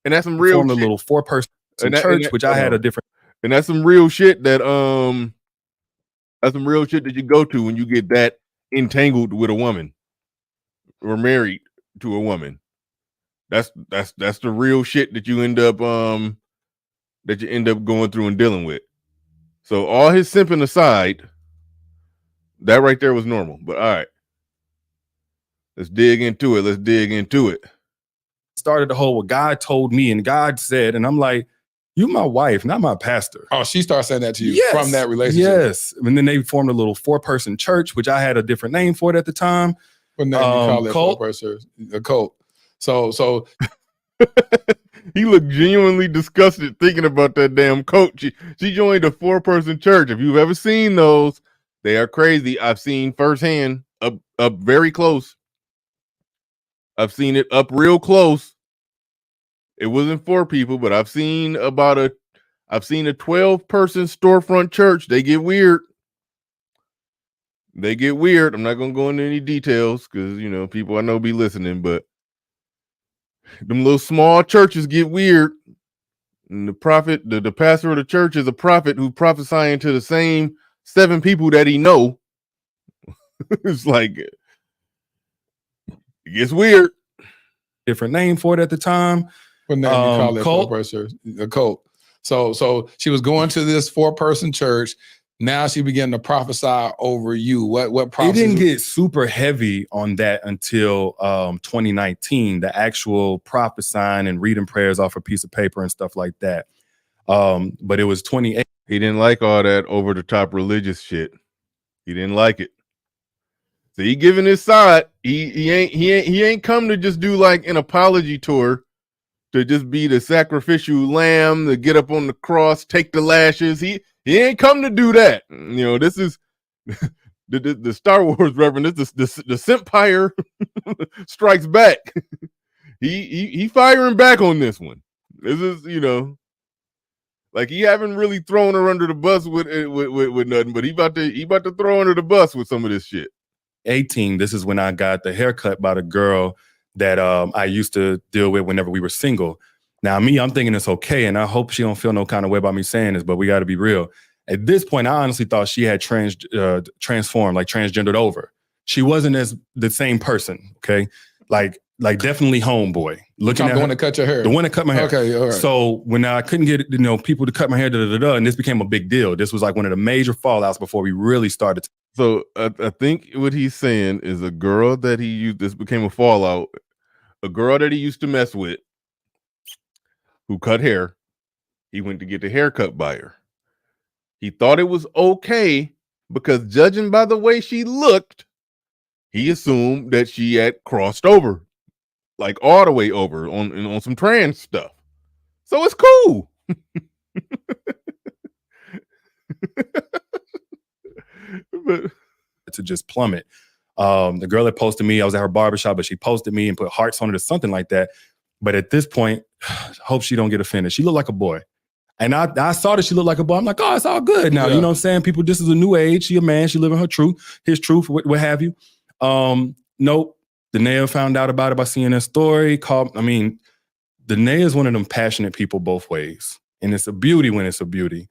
And that's some real formed a little 4-person church, which I had a different. And that's some real shit that you go to when you get that entangled with a woman or married to a woman. That's the real shit that you end up going through and dealing with. So all his simping aside, that right there was normal. But all right, let's dig into it. Started the whole what God told me and God said, and I'm like, you my wife, not my pastor. Oh, she started saying that to you from that relationship. Yes. And then they formed a little 4-person church, which I had a different name for it at the time. What name you call it? Cult. 4-person? A cult. So he looked genuinely disgusted thinking about that damn cult. She joined a 4-person church. If you've ever seen those, they are crazy. I've seen firsthand up very close. I've seen it up real close. It wasn't 4 people, but I've seen a 12-person storefront church. They get weird. I'm not gonna go into any details because you know people I know be listening, but them little small churches get weird. And the prophet, the pastor of the church is a prophet who prophesying to the same 7 people that he know. It's like it gets weird. Different name for it at the time. What name you call it? Cult. 4-person? A cult. So she was going to this 4-person church. Now she began to prophesy over you. What prophecy? It didn't get super heavy on that until 2019, the actual prophesying and reading prayers off a piece of paper and stuff like that. But it was 28. He didn't like all that over the top religious shit. He didn't like it. So he giving his side. He ain't come to just do like an apology tour to just be the sacrificial lamb, to get up on the cross, take the lashes. He ain't come to do that. You know, this is the Star Wars reference. This the Signifier strikes back. He firing back on this one. This is, you know, like he haven't really thrown her under the bus with nothing, but he about to throw under the bus with some of this shit. 18. This is when I got the haircut by the girl that I used to deal with whenever we were single. Now, I'm thinking it's okay, and I hope she don't feel no kind of way about me saying this, but we got to be real. At this point, I honestly thought she had transformed, like transgendered over. She wasn't as the same person, okay? Like definitely homeboy. Looking at the one that cut your hair. The one that cut my hair. Okay, all right. So when I couldn't get people to cut my hair, and this became a big deal. This was like one of the major fallouts before we really started. So I think what he's saying is a girl that he used, this became a fallout, a girl that he used to mess with who cut hair. He went to get the haircut by her. He thought it was okay because judging by the way she looked, he assumed that she had crossed over, like all the way over on some trans stuff. So it's cool. But to just plummet. The girl that posted me, I was at her barbershop, but she posted me and put hearts on it or something like that. But at this point, hope she don't get offended. She looked like a boy. And I saw that she looked like a boy. I'm like, oh, it's all good now. Yeah. You know what I'm saying? People, this is a new age. She a man. She living her truth, his truth, what have you. Nope. Danae found out about it by seeing her story. Danae is one of them passionate people both ways. And it's a beauty when it's a beauty.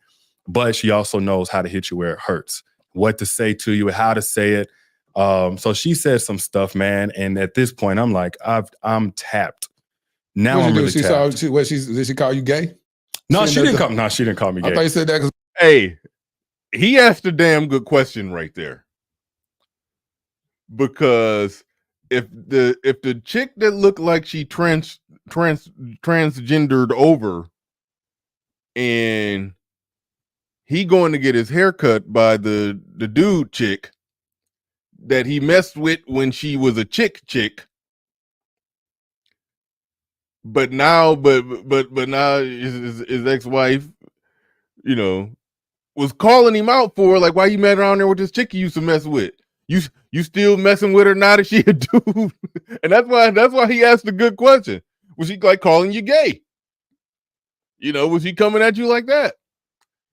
But she also knows how to hit you where it hurts. What to say to you, how to say it. So she said some stuff, man, and at this point, I'm like, I'm tapped. Now I'm really tapped. Did she call you gay? No, she didn't call me gay. I thought you said that. Hey, he asked a damn good question right there. Because if the chick that looked like she transgendered over, and he going to get his hair cut by the dude chick that he messed with when she was a chick, but now his ex-wife, was calling him out for, like, why you met around there with this chick you used to mess with. You still messing with her now that she a dude? And that's why he asked a good question. Was she like calling you gay? Was he coming at you like that?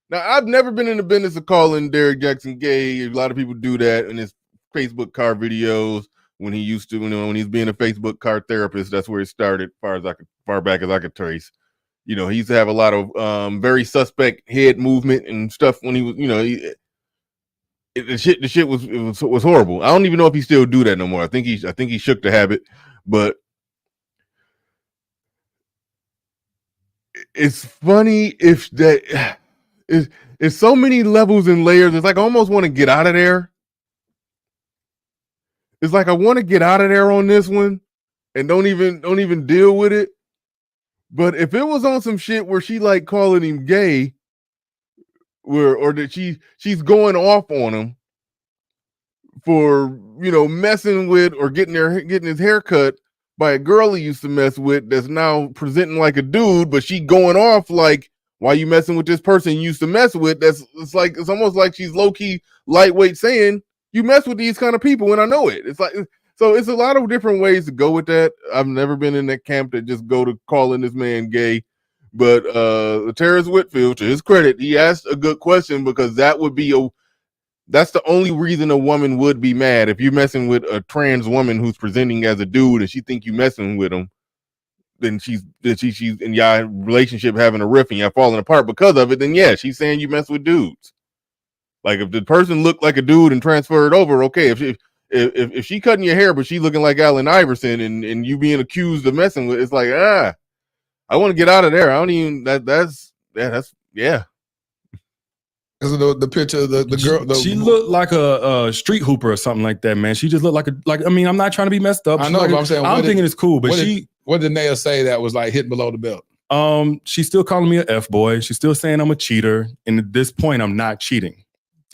Now, I've never been in the business of calling Derrick Jaxn gay. A lot of people do that in his Facebook car videos when he used to, when he's being a Facebook car therapist. That's where it started, far back as I could trace. He used to have a lot of very suspect head movement and stuff when he was, the shit was horrible. I don't even know if he still do that no more. I think he shook the habit, but it's funny if that is. It's so many levels and layers. It's like I almost want to get out of there. It's like I want to get out of there on this one and don't even deal with it. But if it was on some shit where she like calling him gay, or that she's going off on him for messing with or getting his hair cut by a girl he used to mess with that's now presenting like a dude, but she going off like, why you messing with this person you used to mess with? It's almost like she's low-key lightweight saying you mess with these kind of people when I know it. It's like, so it's a lot of different ways to go with that. I've never been in that camp that just go to calling this man gay. But Terrence Whitfield, to his credit, he asked a good question, because that's the only reason a woman would be mad. If you're messing with a trans woman who's presenting as a dude and she think you messing with him, then she's in y'all relationship having a riff and y'all falling apart because of it, then yeah, she's saying you mess with dudes. Like if the person looked like a dude and transferred over, okay. If she cutting your hair but she looking like Allen Iverson and you being accused of messing with, it's like, I want to get out of there. I don't even that's yeah. Because of the picture of the girl. She looked like a street hooper or something like that, man. She just looked like I mean, I'm not trying to be messed up. I know, but I'm saying, I'm thinking it's cool, but what did Naya say that was like hitting below the belt? She's still calling me an F-boy. She's still saying I'm a cheater. And at this point, I'm not cheating.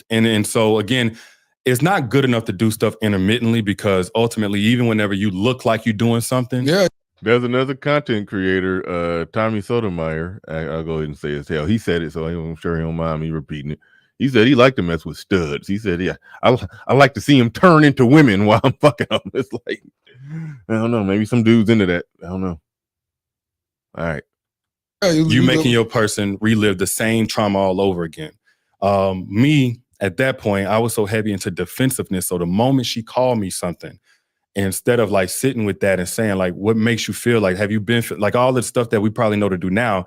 And so again, it's not good enough to do stuff intermittently, because ultimately, even whenever you look like you're doing something. Yeah. There's another content creator, Tommy Sotomayor. I'll go ahead and say his hell. He said it, so I'm sure he don't mind me repeating it. He said he liked to mess with studs. He said, yeah, I like to see him turn into women while I'm fucking them. It's like, I don't know. Maybe some dudes into that. I don't know. All right. You making your person relive the same trauma all over again. Me, at that point, I was so heavy into defensiveness. So the moment she called me something, instead of like sitting with that and saying like, what makes you feel like, have you been like all the stuff that we probably know to do now.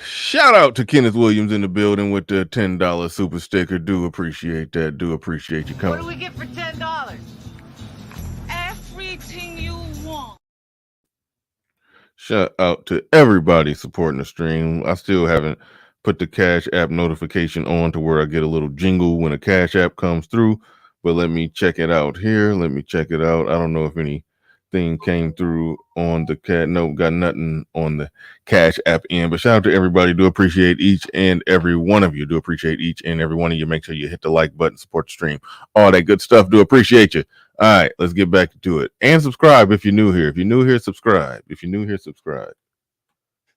Shout out to Kenneth Williams in the building with the $10 super sticker. Do appreciate that. Do appreciate you coming. What do we get for $10? Everything you want. Shout out to everybody supporting the stream. I still haven't put the Cash App notification on to where I get a little jingle when a Cash App comes through. But let me check it out here. Let me check it out. I don't know if anything came through on the cat. No, got nothing on the Cash App end. But shout out to everybody. Do appreciate each and every one of you. Do appreciate each and every one of you. Make sure you hit the like button, support the stream, all that good stuff. Do appreciate you. All right, let's get back to it. And subscribe if you're new here. If you're new here, subscribe. If you're new here, subscribe. At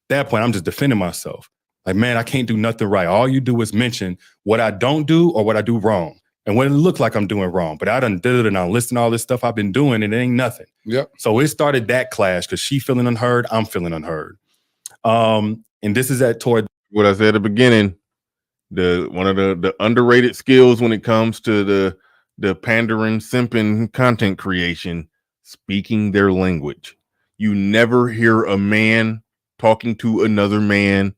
that point, I'm just defending myself. Like, man, I can't do nothing right. All you do is mention what I don't do or what I do wrong. And what it looked like I'm doing wrong, but I done did it and I listened to all this stuff I've been doing and it ain't nothing. Yep. So it started that clash because she feeling unheard, I'm feeling unheard. And this is toward what I said at the beginning. One of the underrated skills when it comes to the pandering, simping content creation, speaking their language. You never hear a man talking to another man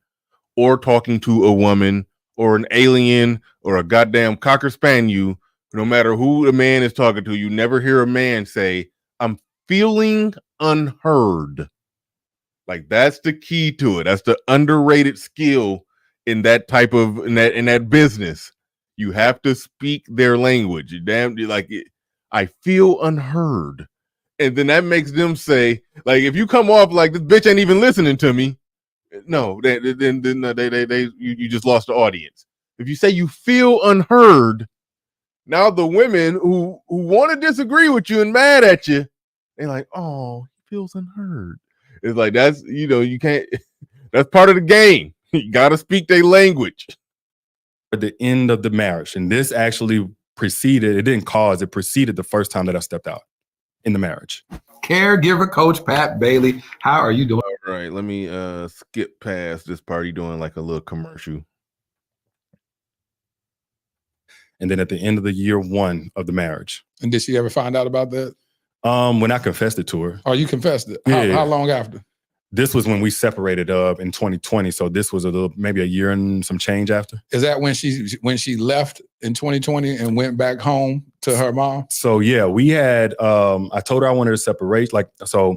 or talking to a woman or an alien or a goddamn cocker spaniel No matter who the man is talking to, you never hear a man say, "I'm feeling unheard." Like that's the key to it. That's the underrated skill in that type of in that business. You have to speak their language. I feel unheard. And then that makes them say, like, if you come off like this bitch ain't even listening to me, no, then you just lost the audience. If you say you feel unheard, now the women who want to disagree with you and mad at you, they're like, oh, he feels unheard. It's like that's you can't. That's part of the game. You got to speak their language. At the end of the marriage, and this actually preceded. It didn't cause. It preceded the first time that I stepped out in the marriage. Caregiver coach Pat Bailey, how are you doing? All right, let me skip past this part. Doing like a little commercial. And then at the end of the year 1 of the marriage. And did she ever find out about that? When I confessed it to her. Oh, you confessed it? Yeah. How long after? This was when we separated in 2020. So this was maybe a year and some change after. Is that when she left in 2020 and went back home to her mom? So yeah, we had, I told her I wanted to separate. So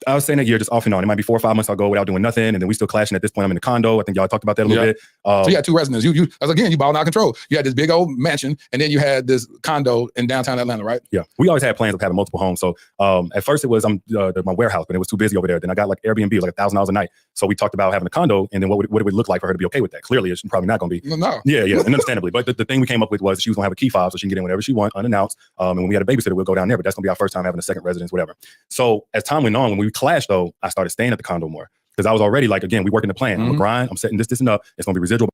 I was saying a year just off and on. It might be 4 or 5 months I'll go without doing nothing. And then we still clashing at this point. I'm in the condo. I think y'all talked about that a little bit. So you had 2 residences. You again, you ball out of control. You had this big old mansion and then you had this condo in downtown Atlanta, right? Yeah. We always had plans of having multiple homes. So at first it was my warehouse, but it was too busy over there. Then I got like Airbnb, it was like $1,000 a night. So we talked about having a condo and then what it would look like for her to be okay with that. Clearly it's probably not going to be. No. Yeah. And understandably. But the thing we came up with was she was going to have a key fob so she can get in whenever she wants, unannounced. And when we had a babysitter, we'll go down there. But that's going to be our first time having a second residence, whatever. So as time went on, when we clashed though, I started staying at the condo more because I was already like, again, we working the plan. I'm a grind. I'm setting this and up. It's going to be residual.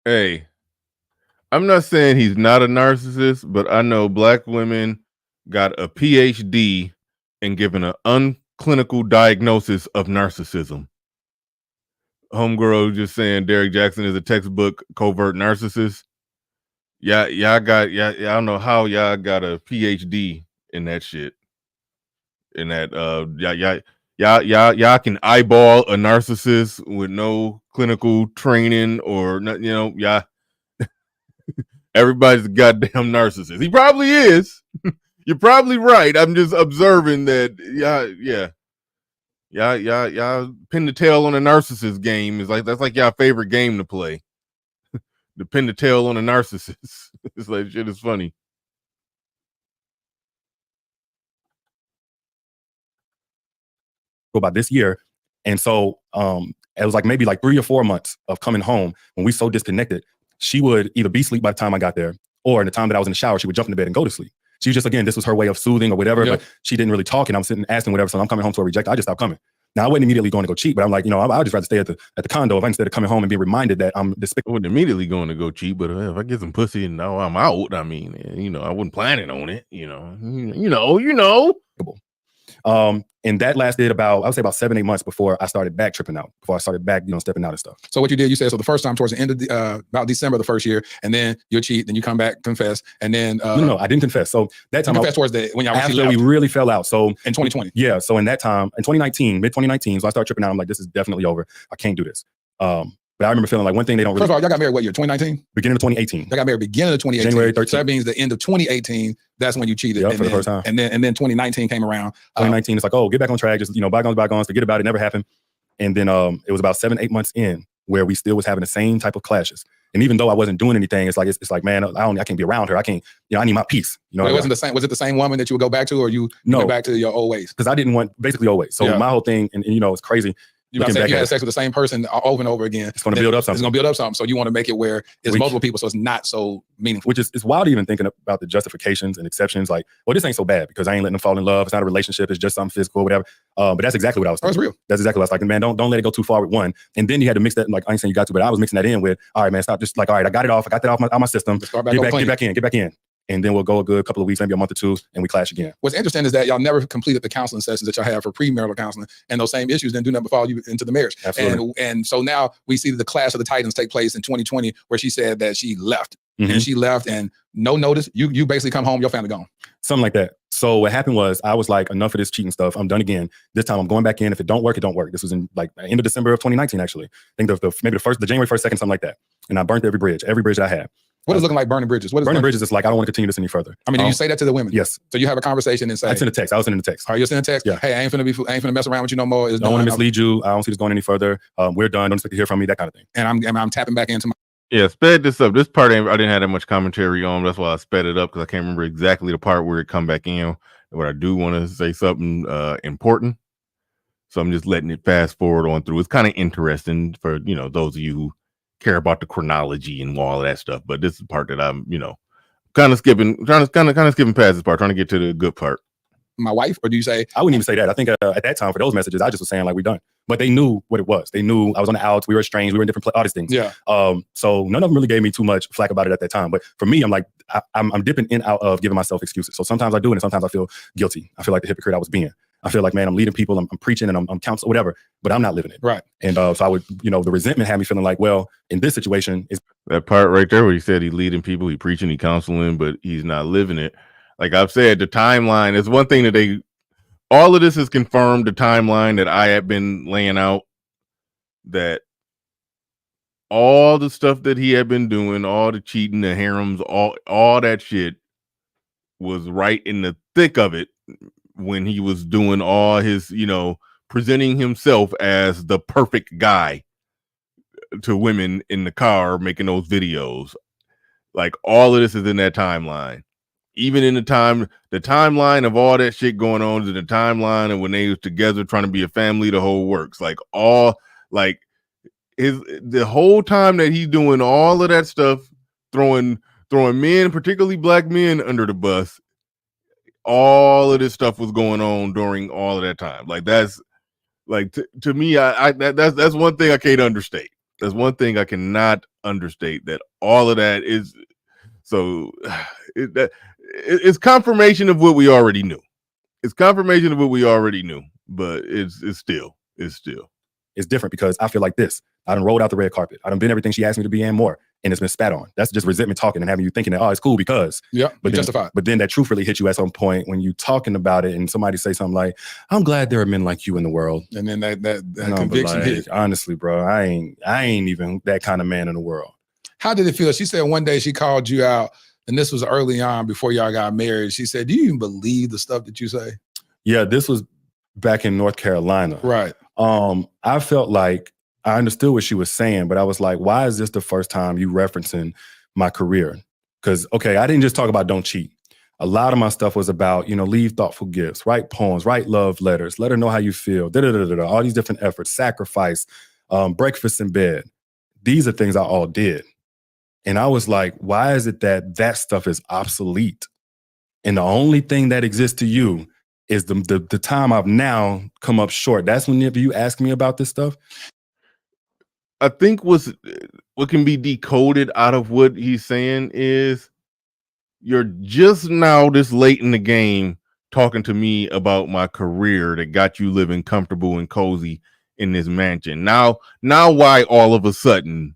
Hey, I'm not saying he's not a narcissist, but I know black women got a PhD in giving an unclinical diagnosis of narcissism. Homegirl just saying Derrick Jaxn is a textbook covert narcissist. Yeah, I don't know how y'all got a PhD in that shit. In that y'all can eyeball a narcissist with no clinical training or not, yeah. Everybody's a goddamn narcissist. He probably is. You're probably right. I'm just observing that y'all pin the tail on a narcissist game. That's like y'all favorite game to play. The pin the tail on a narcissist. It's like shit is funny. About this year. And so it was like maybe like 3 or 4 months of coming home when we so disconnected. She would either be asleep by the time I got there or in the time that I was in the shower, she would jump in the bed and go to sleep. She was just, again, this was her way of soothing or whatever, but she didn't really talk and I'm sitting asking whatever. So I'm coming home to a reject. I just stopped coming. Now I wasn't immediately going to go cheat, but I'm like, I'd just rather stay at the condo if instead of coming home and being reminded that I'm despicable. I wasn't immediately going to go cheat, but if I get some pussy and now I'm out, I mean, I wasn't planning on it, And that lasted I would say about 7-8 months before I started back tripping out, before I started back, stepping out and stuff. So what you did, you said, so the first time towards the end of about December the first year, and then you cheat, then you come back, confess, and then no, I didn't confess. So that time, confess towards when y'all after we really fell out. So in 2020, yeah. So in that time, in 2019, mid 2019, so I started tripping out. I'm like, this is definitely over. I can't do this. But I remember feeling like one thing they don't really. First of all, y'all got married what year? 2019? Beginning of 2018. Y'all got married beginning of 2018. January 13th. So that means the end of 2018. That's when you cheated. For the first time. And then 2019 came around. 2019, it's like, oh, get back on track. Just bygones, forget about it. Never happened. And then it was about 7-8 months in where we still was having the same type of clashes. And even though I wasn't doing anything, it's like, man, I can't be around her. I can't. I need my peace. It wasn't the same. Was it the same woman that you would go back to, or you went back to your old ways? Because I didn't want basically old ways. So my whole thing, and it's crazy. You had sex with the same person over and over again. It's going to build up something. It's going to build up something. So you want to make it where it's multiple people, so it's not so meaningful. Which is wild even thinking about the justifications and exceptions. Like, well, this ain't so bad because I ain't letting them fall in love. It's not a relationship. It's just something physical, whatever. But that's exactly what I was thinking. That's real. That's exactly what I was like. Man, don't let it go too far with one. And then you had to mix that. Like, I ain't saying you got to, but I was mixing that in with, all right, man, stop. Just like, all right, I got it off. I got that off my system. Get back in. And then we'll go a good couple of weeks, maybe a month or two, and we clash again. What's interesting is that y'all never completed the counseling sessions that y'all have for premarital counseling, and those same issues didn't do nothing but follow you into the marriage. Absolutely. And so now we see the clash of the titans take place in 2020, where she said that she left. And she left and no notice. You basically come home, your family gone. Something like that. So what happened was I was like, enough of this cheating stuff. I'm done again. This time I'm going back in. If it don't work, it don't work. This was in like end of December of 2019, actually. I think maybe the January 1st, 2nd, something like that. And I burnt every bridge that I had. What is looking like burning bridges? What is burning bridges? Is like, I don't want to continue this any further. I mean, do you say that to the women? Yes. So you have a conversation and say, I send a text. I was sending a text. Are you sending a text? Yeah. Hey, I ain't finna mess around with you no more. I don't want to mislead you. I don't see this going any further. We're done. Don't expect to hear from me. That kind of thing. And I'm tapping back into my. Yeah, sped this up. This part I didn't have that much commentary on. That's why I sped it up because I can't remember exactly the part where it come back in. But I do want to say something important. So I'm just letting it fast forward on through. It's kind of interesting for, those of you who care about the chronology and all of that stuff. But this is the part that I'm, kind of skipping past this part, trying to get to the good part. My wife, or do you say? I wouldn't even say that. I think at that time for those messages, I just was saying like, we're done. But they knew what it was. They knew I was on the outs. We were estranged. We were in different all these things. Yeah. So none of them really gave me too much flack about it at that time. But for me, I'm like, I'm dipping in out of giving myself excuses. So sometimes I do it, and sometimes I feel guilty. I feel like the hypocrite I was being. I feel like, man, I'm leading people, I'm preaching, and I'm counseling, whatever, but I'm not living it. Right. And so I would, the resentment had me feeling like, well, in this situation, is that part right there where he said he's leading people, he preaching, he counseling, but he's not living it. Like I've said, the timeline is one thing that all of this has confirmed the timeline that I had been laying out, that all the stuff that he had been doing, all the cheating, the harems, all that shit was right in the thick of it when he was doing all his, presenting himself as the perfect guy to women in the car, making those videos. Like all of this is in that timeline. Even in the timeline of all that shit going on is in the timeline of when they was together trying to be a family, the whole works. Like the whole time that he's doing all of that stuff, throwing men, particularly black men, under the bus. All of this stuff was going on during all of that time. Like that's like to me, that's one thing I can't understate. That's one thing I cannot understate. That all of that is so. It's confirmation of what we already knew. It's confirmation of what we already knew, but it's still different because I feel like this. I done rolled out the red carpet. I done been everything she asked me to be and more, and it's been spat on. That's just resentment talking and having you thinking that, oh, it's cool because. Yeah, but justified. But then that truth really hits you at some point when you talking about it and somebody say something like, I'm glad there are men like you in the world. And then that conviction hit. Honestly, bro, I ain't even that kind of man in the world. How did it feel? She said one day she called you out, and this was early on before y'all got married. She said, do you even believe the stuff that you say? Yeah, this was back in North Carolina. Right. I felt like I understood what she was saying, but I was like, why is this the first time you referencing my career? Because, okay, I didn't just talk about don't cheat. A lot of my stuff was about, leave thoughtful gifts, write poems, write love letters, let her know how you feel, all these different efforts, sacrifice, breakfast in bed. These are things I all did. And I was like, why is it that stuff is obsolete? And the only thing that exists to you is the time I've now come up short. That's whenever you ask me about this stuff. I think what can be decoded out of what he's saying is you're just now this late in the game talking to me about my career that got you living comfortable and cozy in this mansion. Now why all of a sudden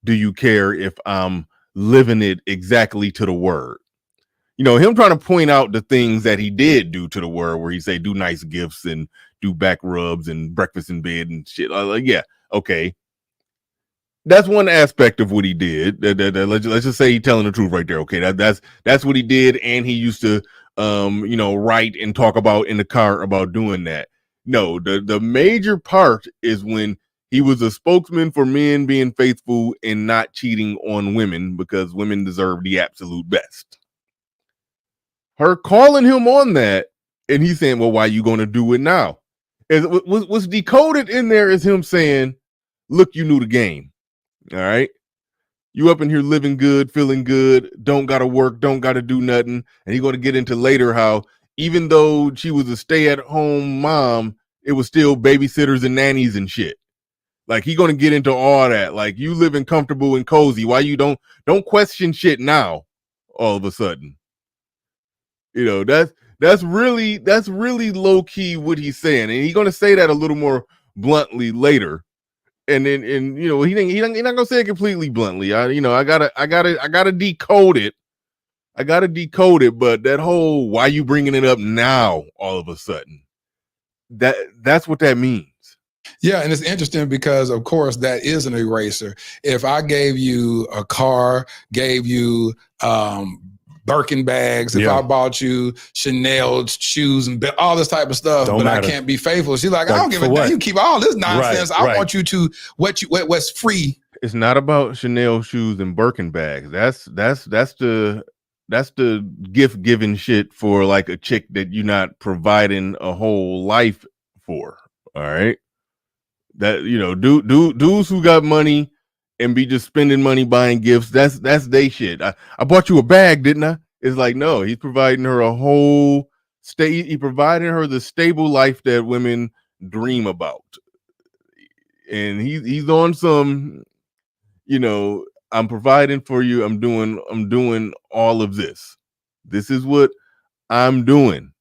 do you care if I'm living it exactly to the word? Him trying to point out the things that he did do to the word, where he say do nice gifts and do back rubs and breakfast in bed and shit. Like, yeah, okay. That's one aspect of what he did. Let's just say he's telling the truth right there. Okay, that's what he did, and he used to, write and talk about in the car about doing that. No, the major part is when he was a spokesman for men being faithful and not cheating on women because women deserve the absolute best. Her calling him on that, and he's saying, well, why are you going to do it now? What's decoded in there is him saying, look, you knew the game. All right. You up in here living good, feeling good, don't got to work, don't got to do nothing. And he's going to get into later how even though she was a stay-at-home mom, it was still babysitters and nannies and shit. Like he's going to get into all that. Like you living comfortable and cozy. Why you don't question shit now all of a sudden? That's really low key what he's saying. And he's going to say that a little more bluntly later. And then, he's not gonna say it completely bluntly. I gotta decode it. I gotta decode it. But that whole why you bringing it up now all of a sudden, that's what that means. Yeah, and it's interesting because, of course, that is an eraser. If I gave you a car, gave you Birkin bags, if I bought you Chanel shoes and all this type of stuff, but I can't be faithful, she's like, I don't give a damn. You keep all this nonsense. I want you to what's free. It's not about Chanel shoes and Birkin bags. That's the gift giving shit for like a chick that you're not providing a whole life for. All right. That, you know, dudes who got money and be just spending money buying gifts, that's they shit. I bought you a bag, didn't I? It's like, no, he's providing her a whole he providing her the stable life that women dream about. And he's on some, you know, I'm providing for you. I'm doing all of this. This is what I'm doing.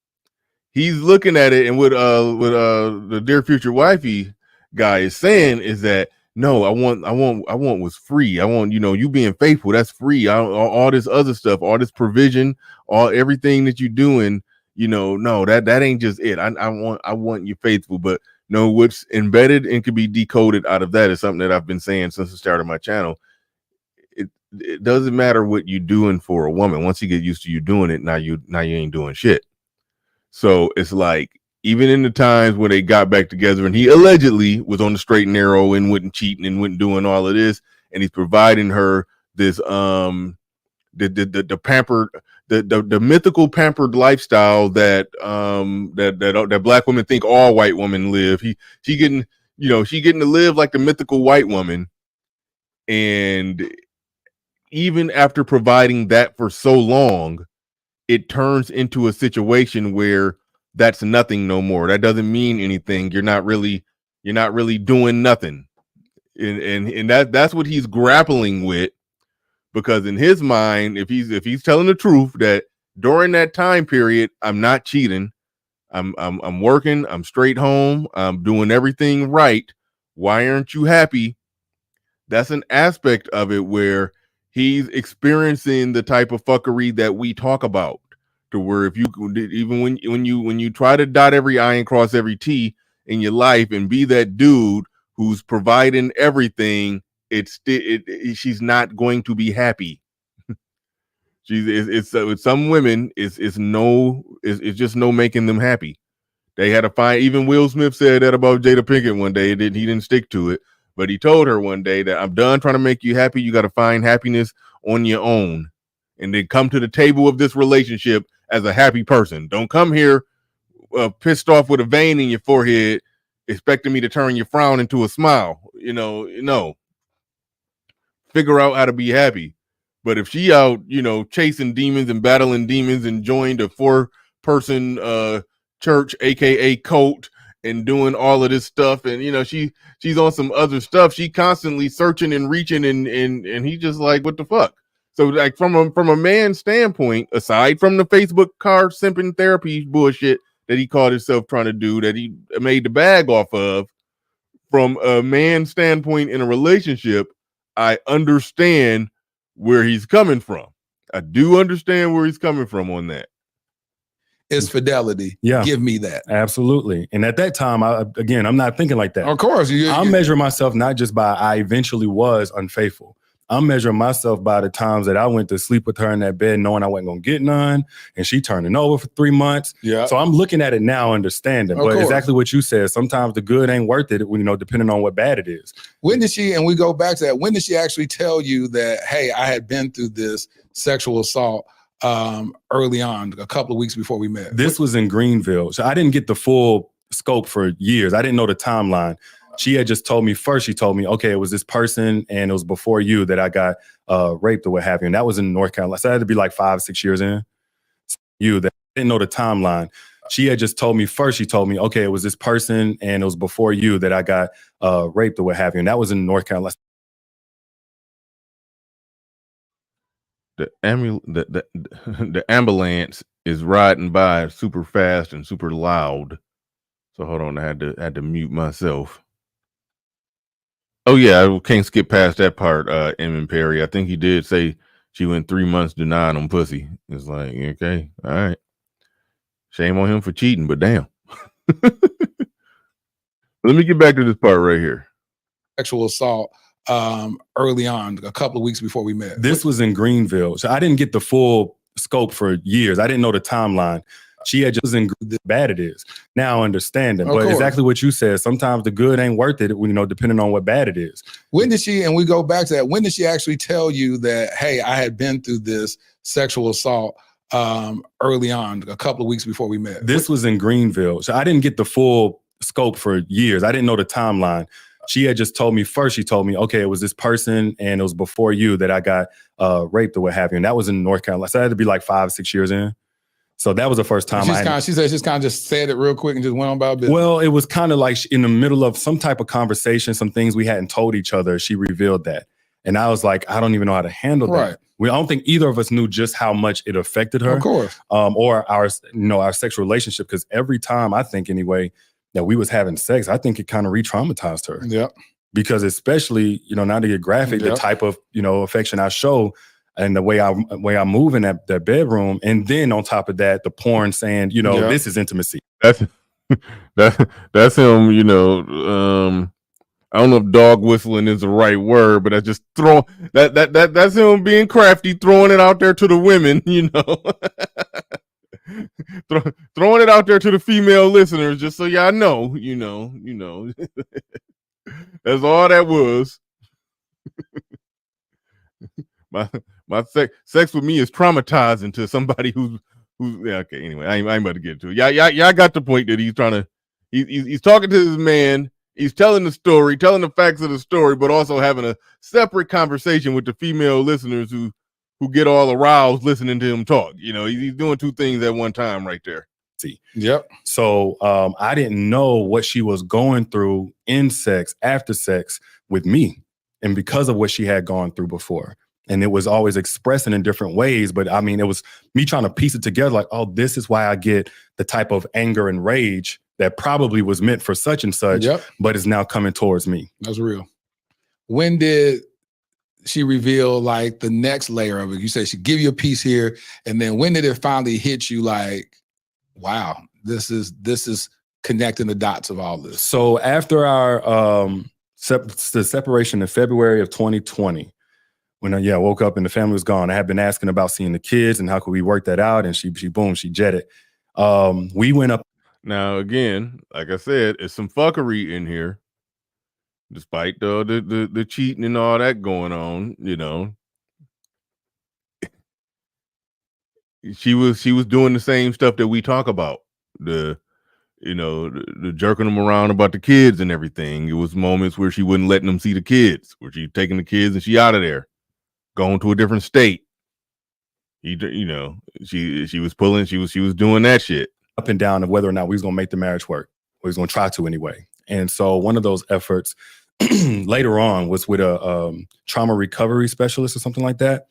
He's looking at it, and what the Dear Future Wifey guy is saying is that, no, I want what's free. I want, you know, you being faithful. That's free. All this other stuff, all this provision, everything that you're doing, you know, no, that ain't just it. I want you faithful, but no, what's embedded and can be decoded out of that is something that I've been saying since the start of my channel. It doesn't matter what you're doing for a woman. Once you get used to you doing it, now you ain't doing shit. So it's like, even in the times when they got back together and he allegedly was on the straight and narrow and wasn't cheating and wasn't doing all of this, and he's providing her this the pampered, the mythical pampered lifestyle that that black women think all white women live. She getting to live like the mythical white woman. And even after providing that for so long, it turns into a situation where that's nothing no more. That doesn't mean anything. You're not really doing nothing. And that's what he's grappling with, because in his mind, if he's telling the truth that during that time period, I'm not cheating, I'm working, I'm straight home, I'm doing everything right, why aren't you happy? That's an aspect of it where he's experiencing the type of fuckery that we talk about, to where if you, even when you try to dot every I and cross every T in your life and be that dude who's providing everything, she's not going to be happy. With some women, it's just no making them happy. They had to find, even Will Smith said that about Jada Pinkett one day. He didn't stick to it, but he told her one day that, I'm done trying to make you happy. You got to find happiness on your own, and then come to the table of this relationship as a happy person. Don't come here pissed off with a vein in your forehead, expecting me to turn your frown into a smile. No. Figure out how to be happy. But if she out, chasing demons and battling demons and joined a 4-person church, aka cult, and doing all of this stuff, and she's on some other stuff, she constantly searching and reaching, and he just like, what the fuck? So like from a man's standpoint, aside from the Facebook card simping therapy bullshit that he called himself trying to do, that he made the bag off of, from a man's standpoint in a relationship, I understand where he's coming from. I do understand where he's coming from on that. It's fidelity. Yeah. Give me that. Absolutely. And at that time, I'm not thinking like that. Of course. I'm measuring myself not just by I eventually was unfaithful. I'm measuring myself by the times that I went to sleep with her in that bed knowing I wasn't going to get none, and she turning over for 3 months. Yeah. So I'm looking at it now, understanding. But exactly what you said, sometimes the good ain't worth it, depending on what bad it is. When did she, and we go back to that, when did she actually tell you that, hey, I had been through this sexual assault early on, a couple of weeks before we met? This was in Greenville. So I didn't get the full scope for years. I didn't know the timeline. She had just told me first, she told me, okay, it was this person and it was before you that I got raped or what have you. And that was in North Carolina. So that had to be like 5-6 years in. You that didn't know the timeline. She had just told me first, she told me, okay, it was this person and it was before you that I got raped or what have you. And that was in North Carolina. The ambulance is riding by super fast and super loud. So hold on, I had to mute myself. Oh yeah, I can't skip past that part. Emin Perry, I think he did say she went 3 months denying him pussy. It's like, okay, all right. Shame on him for cheating, but damn. Let me get back to this part right here. Sexual assault early on, a couple of weeks before we met. This was in Greenville. So I didn't get the full scope for years. I didn't know the timeline. She had just in bad it is. Now I understand it. But exactly what you said, sometimes the good ain't worth it, depending on what bad it is. When did she, and we go back to that, when did she actually tell you that, hey, I had been through this sexual assault early on, a couple of weeks before we met? This was in Greenville. So I didn't get the full scope for years. I didn't know the timeline. She had just told me first, she told me, okay, it was this person and it was before you that I got raped or what have you. And that was in North Carolina. So I had to be like 5, 6 years in. So that was the first time she said she's kind of just said it real quick and just went on about business. Well, it was kind of like in the middle of some type of conversation, some things we hadn't told each other. She revealed that. And I was like, I don't even know how to handle that. I don't think either of us knew just how much it affected her. Of course. Or our sexual relationship. Because every time I think anyway, that we was having sex, I think it kind of re-traumatized her. Yep. Because especially, not to get graphic, the type of, affection I show and the way I move in that bedroom. And then on top of that, the porn saying, this is intimacy. That's him, I don't know if dog whistling is the right word, but I just that's him being crafty, throwing it out there to the women, throwing it out there to the female listeners, just so y'all know, that's all that was. My sex with me is traumatizing to somebody who's okay. Anyway, I ain't about to get into it. Y'all got the point that he's trying to. He's talking to his man. He's telling the story, telling the facts of the story, but also having a separate conversation with the female listeners who get all aroused listening to him talk. He's doing two things at one time right there. Yep. So I didn't know what she was going through in sex, after sex with me, and because of what she had gone through before. And it was always expressing in different ways. But I mean, it was me trying to piece it together like, oh, this is why I get the type of anger and rage that probably was meant for such and such, but is now coming towards me. That's real. When did she reveal like the next layer of it? You said she give you a piece here. And then when did it finally hit you like, wow, this is connecting the dots of all this? So after our the separation in February of 2020, when I woke up and the family was gone, I had been asking about seeing the kids and how could we work that out, and she jetted. We went up. Now again, like I said, it's some fuckery in here, despite the cheating and all that going on. She was doing the same stuff that we talk about, the jerking them around about the kids and everything. It was moments where she wasn't letting them see the kids, where she taking the kids and she out of there, going to a different state. She was pulling, she was doing that shit. Up and down of whether or not we was going to make the marriage work. We was going to try to anyway. And so one of those efforts later on was with a trauma recovery specialist or something like that.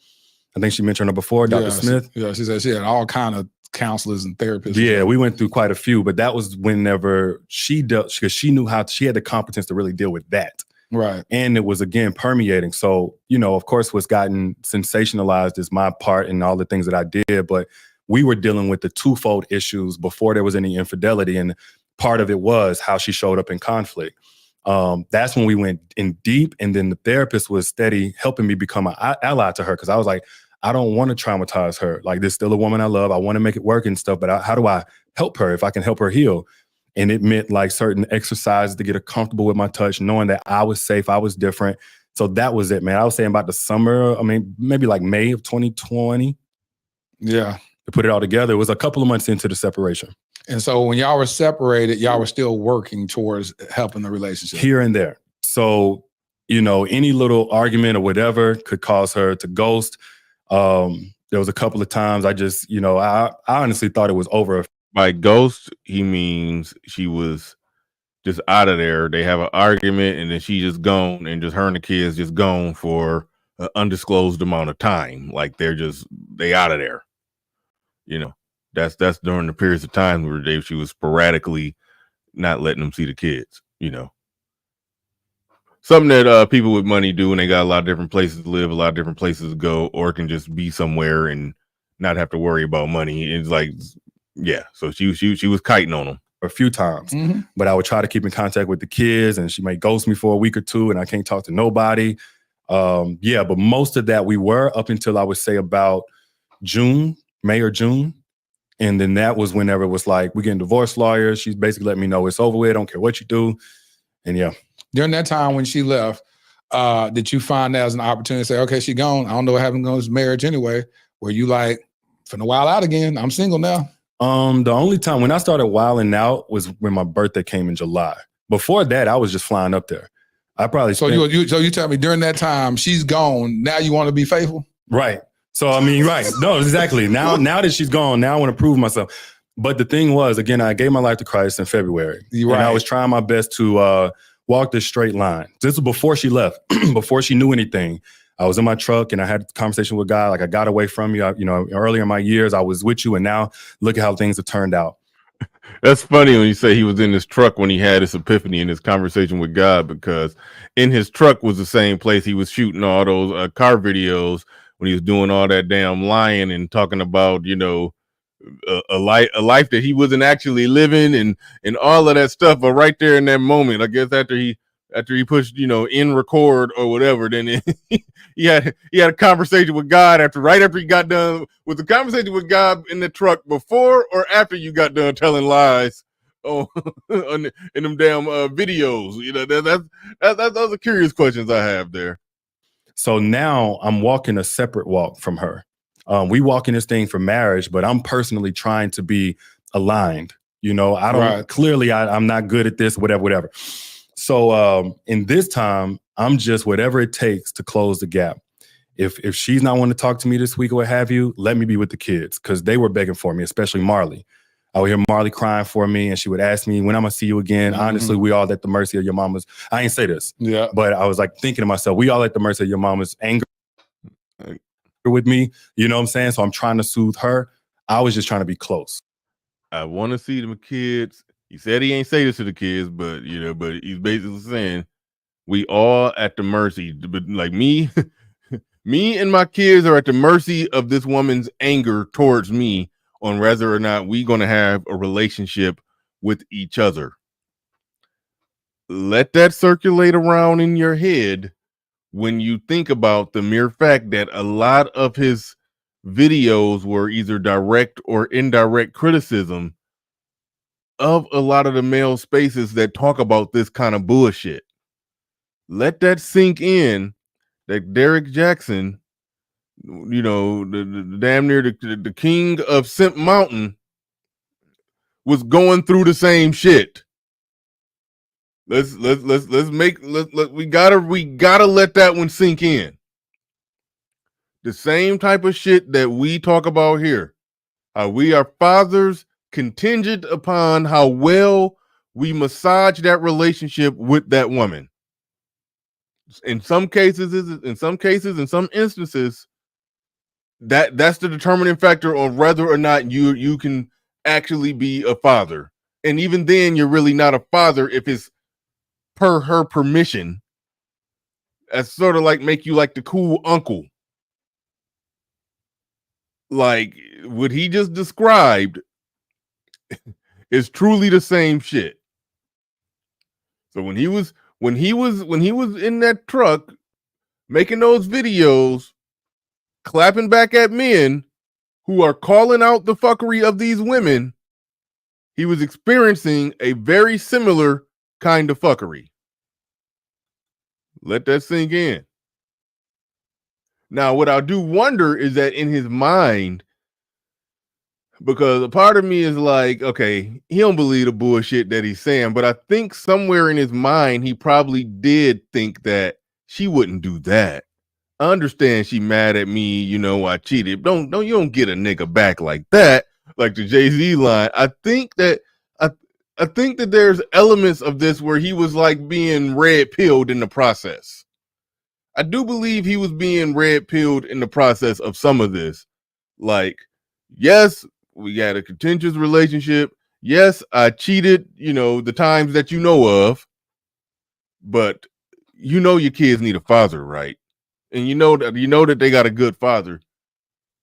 I think she mentioned her before, Dr. Smith. Yeah, she said she had all kind of counselors and therapists. Yeah, we went through quite a few, but that was whenever she dealt, because she knew she had the competence to really deal with that. Right. And it was, again, permeating. So, of course, what's gotten sensationalized is my part and all the things that I did, but we were dealing with the twofold issues before there was any infidelity. And part of it was how she showed up in conflict. That's when we went in deep. And then the therapist was steady helping me become an ally to her. Cause I was like, I don't want to traumatize her. Like, there's still a woman I love. I want to make it work and stuff, but how do I help her if I can help her heal? And it meant like certain exercises to get her comfortable with my touch, knowing that I was safe, I was different. So that was it, man. I was saying about the summer, maybe like May of 2020. Yeah. To put it all together, it was a couple of months into the separation. And so when y'all were separated, y'all were still working towards helping the relationship? Here and there. So, any little argument or whatever could cause her to ghost. There was a couple of times I just, I honestly thought it was over. By ghost, he means she was just out of there. They have an argument and then she just gone, and just her and the kids just gone for an undisclosed amount of time. Like they out of there. That's during the periods of time where she was sporadically not letting them see the kids. Something that people with money do, and they got a lot of different places to live, a lot of different places to go, or can just be somewhere and not have to worry about money. It's like, yeah. So she was kiting on them. a few times, but I would try to keep in contact with the kids, and she might ghost me for a week or two, and I can't talk to nobody. But most of that we were up until I would say about May or June. And then that was whenever it was like, we're getting divorce lawyers. She's basically letting me know it's over with. I don't care what you do. And yeah. During that time when she left, did you find that as an opportunity to say, okay, she gone. I don't know what happened to this marriage anyway. Were you like, finna wild out again? I'm single now. The only time when I started wilding out was when my birthday came in July. Before that, I was just flying up there. I probably so you tell me during that time she's gone. Now you want to be faithful, right? So I mean, right? No, exactly. Now that she's gone, now I want to prove myself. But the thing was, again, I gave my life to Christ in February, and I was trying my best to walk this straight line. This was before she left, before she knew anything. I was in my truck and I had a conversation with God. Like, I got away from you. Earlier in my years, I was with you, and now look at how things have turned out. That's funny when you say he was in his truck when he had his epiphany in his conversation with God, because in his truck was the same place he was shooting all those car videos when he was doing all that damn lying and talking about, a life that he wasn't actually living and all of that stuff. But right there in that moment, I guess after he pushed, in record or whatever, then he had a conversation with God right after he got done with the conversation with God in the truck, before or after you got done telling lies in them damn videos. Those are curious questions I have there. So now I'm walking a separate walk from her. We walk in this thing for marriage, but I'm personally trying to be aligned. Clearly I'm not good at this, whatever. So in this time, I'm just whatever it takes to close the gap. If she's not wanting to talk to me this week or what have you, let me be with the kids, because they were begging for me, especially Marley. I would hear Marley crying for me, and she would ask me, when I'm going to see you again? Honestly, we all at the mercy of your mama's. I ain't say this, but I was like thinking to myself, we all at the mercy of your mama's anger with me. You know what I'm saying? So I'm trying to soothe her. I was just trying to be close. I want to see them kids. He said he ain't say this to the kids, but he's basically saying we all at the mercy. But like me and my kids are at the mercy of this woman's anger towards me on whether or not we going to have a relationship with each other. Let that circulate around in your head when you think about the mere fact that a lot of his videos were either direct or indirect criticism of a lot of the male spaces that talk about this kind of bullshit. Let that sink in, that Derrick Jaxn, the damn near the king of Simp Mountain, was going through the same shit. We gotta let that one sink in. The same type of shit that we talk about here. How we are fathers contingent upon how well we massage that relationship with that woman. In some instances, that's the determining factor on whether or not you can actually be a father. And even then, you're really not a father if it's per her permission. That's sort of like make you like the cool uncle. Like what he just described is truly the same shit. So when he was in that truck making those videos, clapping back at men who are calling out the fuckery of these women, he was experiencing a very similar kind of fuckery. Let that sink in. Now, what I do wonder is that in his mind, because a part of me is like, okay, he don't believe the bullshit that he's saying, but I think somewhere in his mind, he probably did think that she wouldn't do that. I understand she mad at me, I cheated. You don't get a nigga back like that, like the Jay-Z line. I think that there's elements of this where he was like being red-pilled in the process. I do believe he was being red-pilled in the process of some of this. Like, yes, we had a contentious relationship. Yes, I cheated, the times that you know of. But your kids need a father, right? And you know that they got a good father.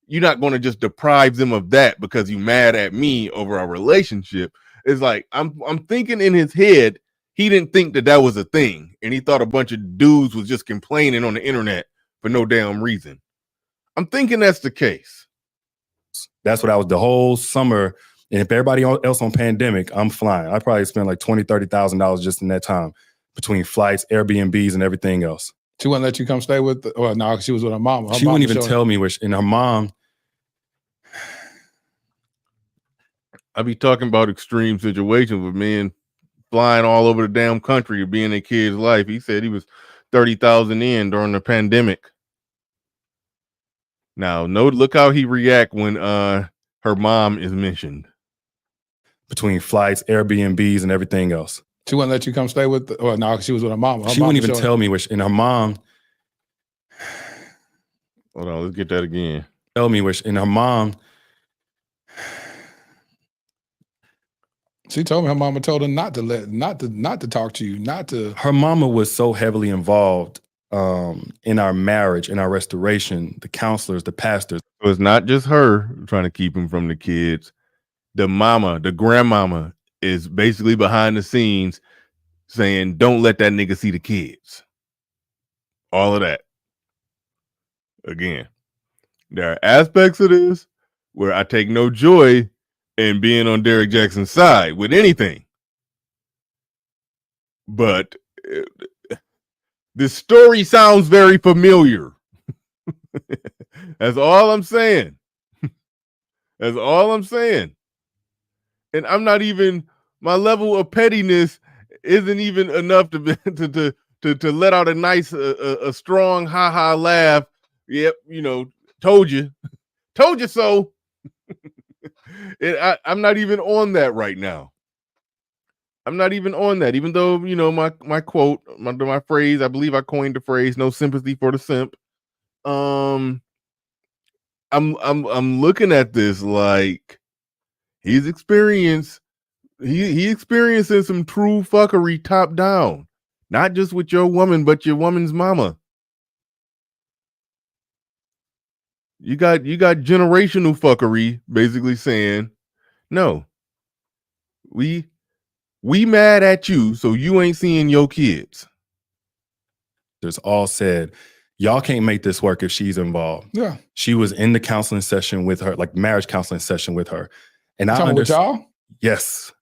You're not going to just deprive them of that because you mad at me over our relationship. It's like I'm thinking in his head, he didn't think that was a thing, and he thought a bunch of dudes was just complaining on the internet for no damn reason. I'm thinking that's the case. That's what I was the whole summer. And if everybody else on pandemic, I'm flying. I probably spent like $20,000-$30,000 just in that time between flights, Airbnbs, and everything else. She wouldn't let you come stay with. Well, no, she was with her mama. She wouldn't even tell me and her mom. I be talking about extreme situations with men flying all over the damn country to be in a kid's life. He said he was 30,000 in during the pandemic. Now, look how he react when her mom is mentioned. Between flights, Airbnbs, and everything else. She wouldn't let you come stay with. Well, no, she was with her mama. She wouldn't even tell me and her mom. Hold on, let's get that again. Tell me and her mom. She told me her mama told her not to talk to you, not to. Her mama was so heavily involved in our marriage, in our restoration, the counselors, the pastors. So it's not just her trying to keep him from the kids. The mama, the grandmama is basically behind the scenes saying, don't let that nigga see the kids. All of that. Again, there are aspects of this where I take no joy in being on Derrick Jaxn's side with anything. But this story sounds very familiar. That's all I'm saying. That's all I'm saying. And I'm not even, my level of pettiness isn't even enough to let out a nice, a strong ha-ha laugh. Yep, told you so. I'm not even on that right now. I'm not even on that, even though, my quote, my phrase, I believe I coined the phrase, no sympathy for the simp. I'm looking at this like he's experiencing some true fuckery top down, not just with your woman, but your woman's mama. You got generational fuckery basically saying, no, we mad at you, so you ain't seeing your kids. There's all said, y'all can't make this work if she's involved. Yeah. She was in the counseling session with her, like marriage counseling session with her. And I understand. With y'all? Yes.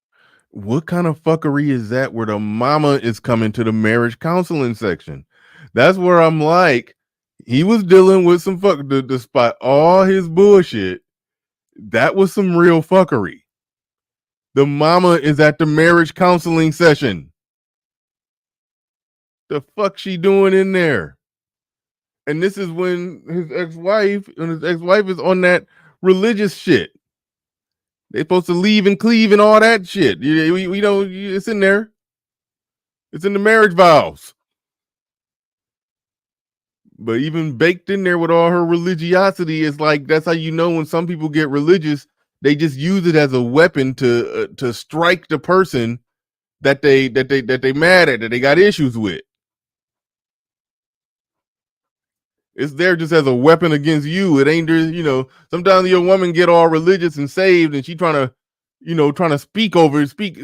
What kind of fuckery is that where the mama is coming to the marriage counseling section? That's where I'm like, he was dealing with some despite all his bullshit. That was some real fuckery. The mama is at the marriage counseling session. The fuck she doing in there? And this is when his ex-wife is on that religious shit. They supposed to leave and cleave and all that shit. We don't. It's in there. It's in the marriage vows. But even baked in there with all her religiosity is like, that's how you know when some people get religious, they just use it as a weapon to strike the person that they mad at, that they got issues with. It's there just as a weapon against you. It ain't, sometimes your woman get all religious and saved and she trying to speak over, speak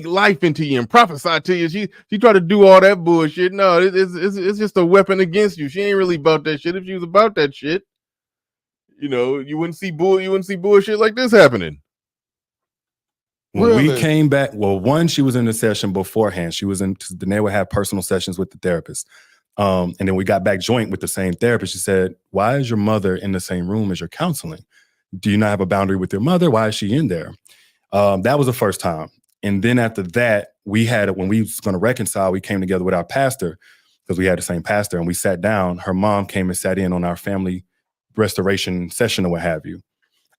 life into you and prophesy to you. She try to do all that bullshit. No, it's just a weapon against you. She ain't really about that shit. If she was about that shit, you wouldn't see bullshit like this happening. When we came back, one, she was in the session beforehand. She was Danae would have personal sessions with the therapist. And then we got back joint with the same therapist. She said, why is your mother in the same room as your counseling? Do you not have a boundary with your mother? Why is she in there? That was the first time. And then after that, when we was going to reconcile, we came together with our pastor because we had the same pastor and we sat down. Her mom came and sat in on our family restoration session or what have you.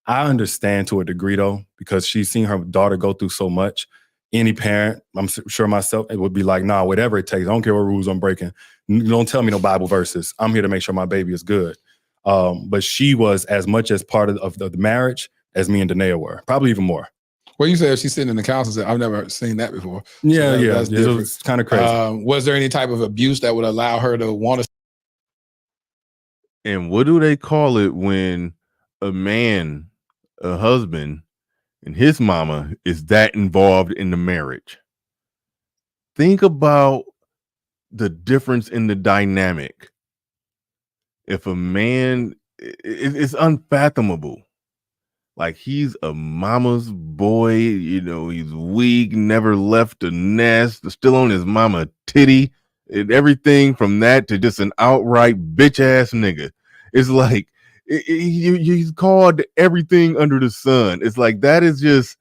I understand to a degree though, because she's seen her daughter go through so much. Any parent, I'm sure myself, it would be like, nah, whatever it takes. I don't care what rules I'm breaking. Don't tell me no Bible verses. I'm here to make sure my baby is good. But she was as much as part of the marriage as me and Danae were, probably even more. Well, you said she's sitting in the counseling. I've never seen that before. Yeah, that's it was kind of crazy. Was there any type of abuse that would allow her to want to? And what do they call it when a husband, and his mama is that involved in the marriage. Think about the difference in the dynamic. If a man, it's unfathomable. Like, he's a mama's boy, he's weak, never left the nest, still on his mama titty, and everything from that to just an outright bitch ass nigga. It's like he's called everything under the sun. It's like that is just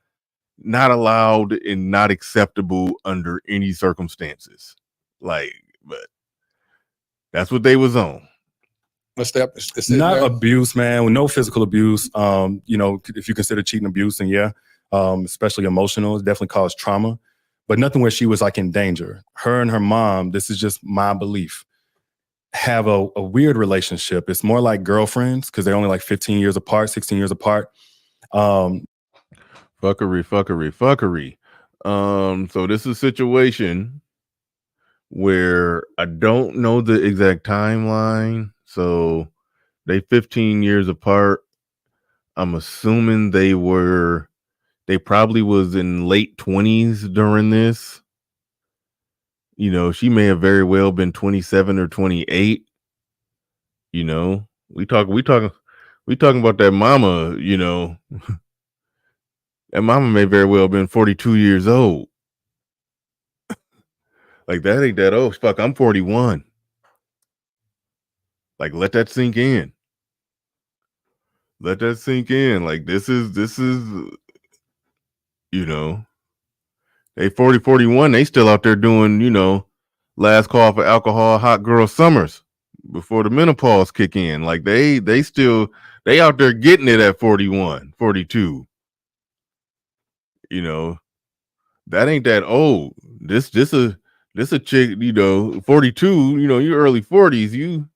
not allowed and not acceptable under any circumstances. Like, but that's what they was on. Not abuse, man. With no physical abuse. If you consider cheating abuse, then yeah, especially emotional, it definitely caused trauma. But nothing where she was like in danger. Her and her mom, this is just my belief, have a weird relationship. It's more like girlfriends because they're only like 15 years apart, 16 years apart. Fuckery. So this is a situation where I don't know the exact timeline. So they 15 years apart. I'm assuming they probably was in late 20s during this. She may have very well been 27 or 28. We talking about that mama, that mama may very well have been 42 years old. Like, that ain't that old. Fuck, I'm 41. Like, let that sink in. Like, this is, they 40, 41. They still out there doing, last call for alcohol, hot girl summers before the menopause kick in. Like, they out there getting it at 41, 42. That ain't that old. This a chick, 42, your early 40s,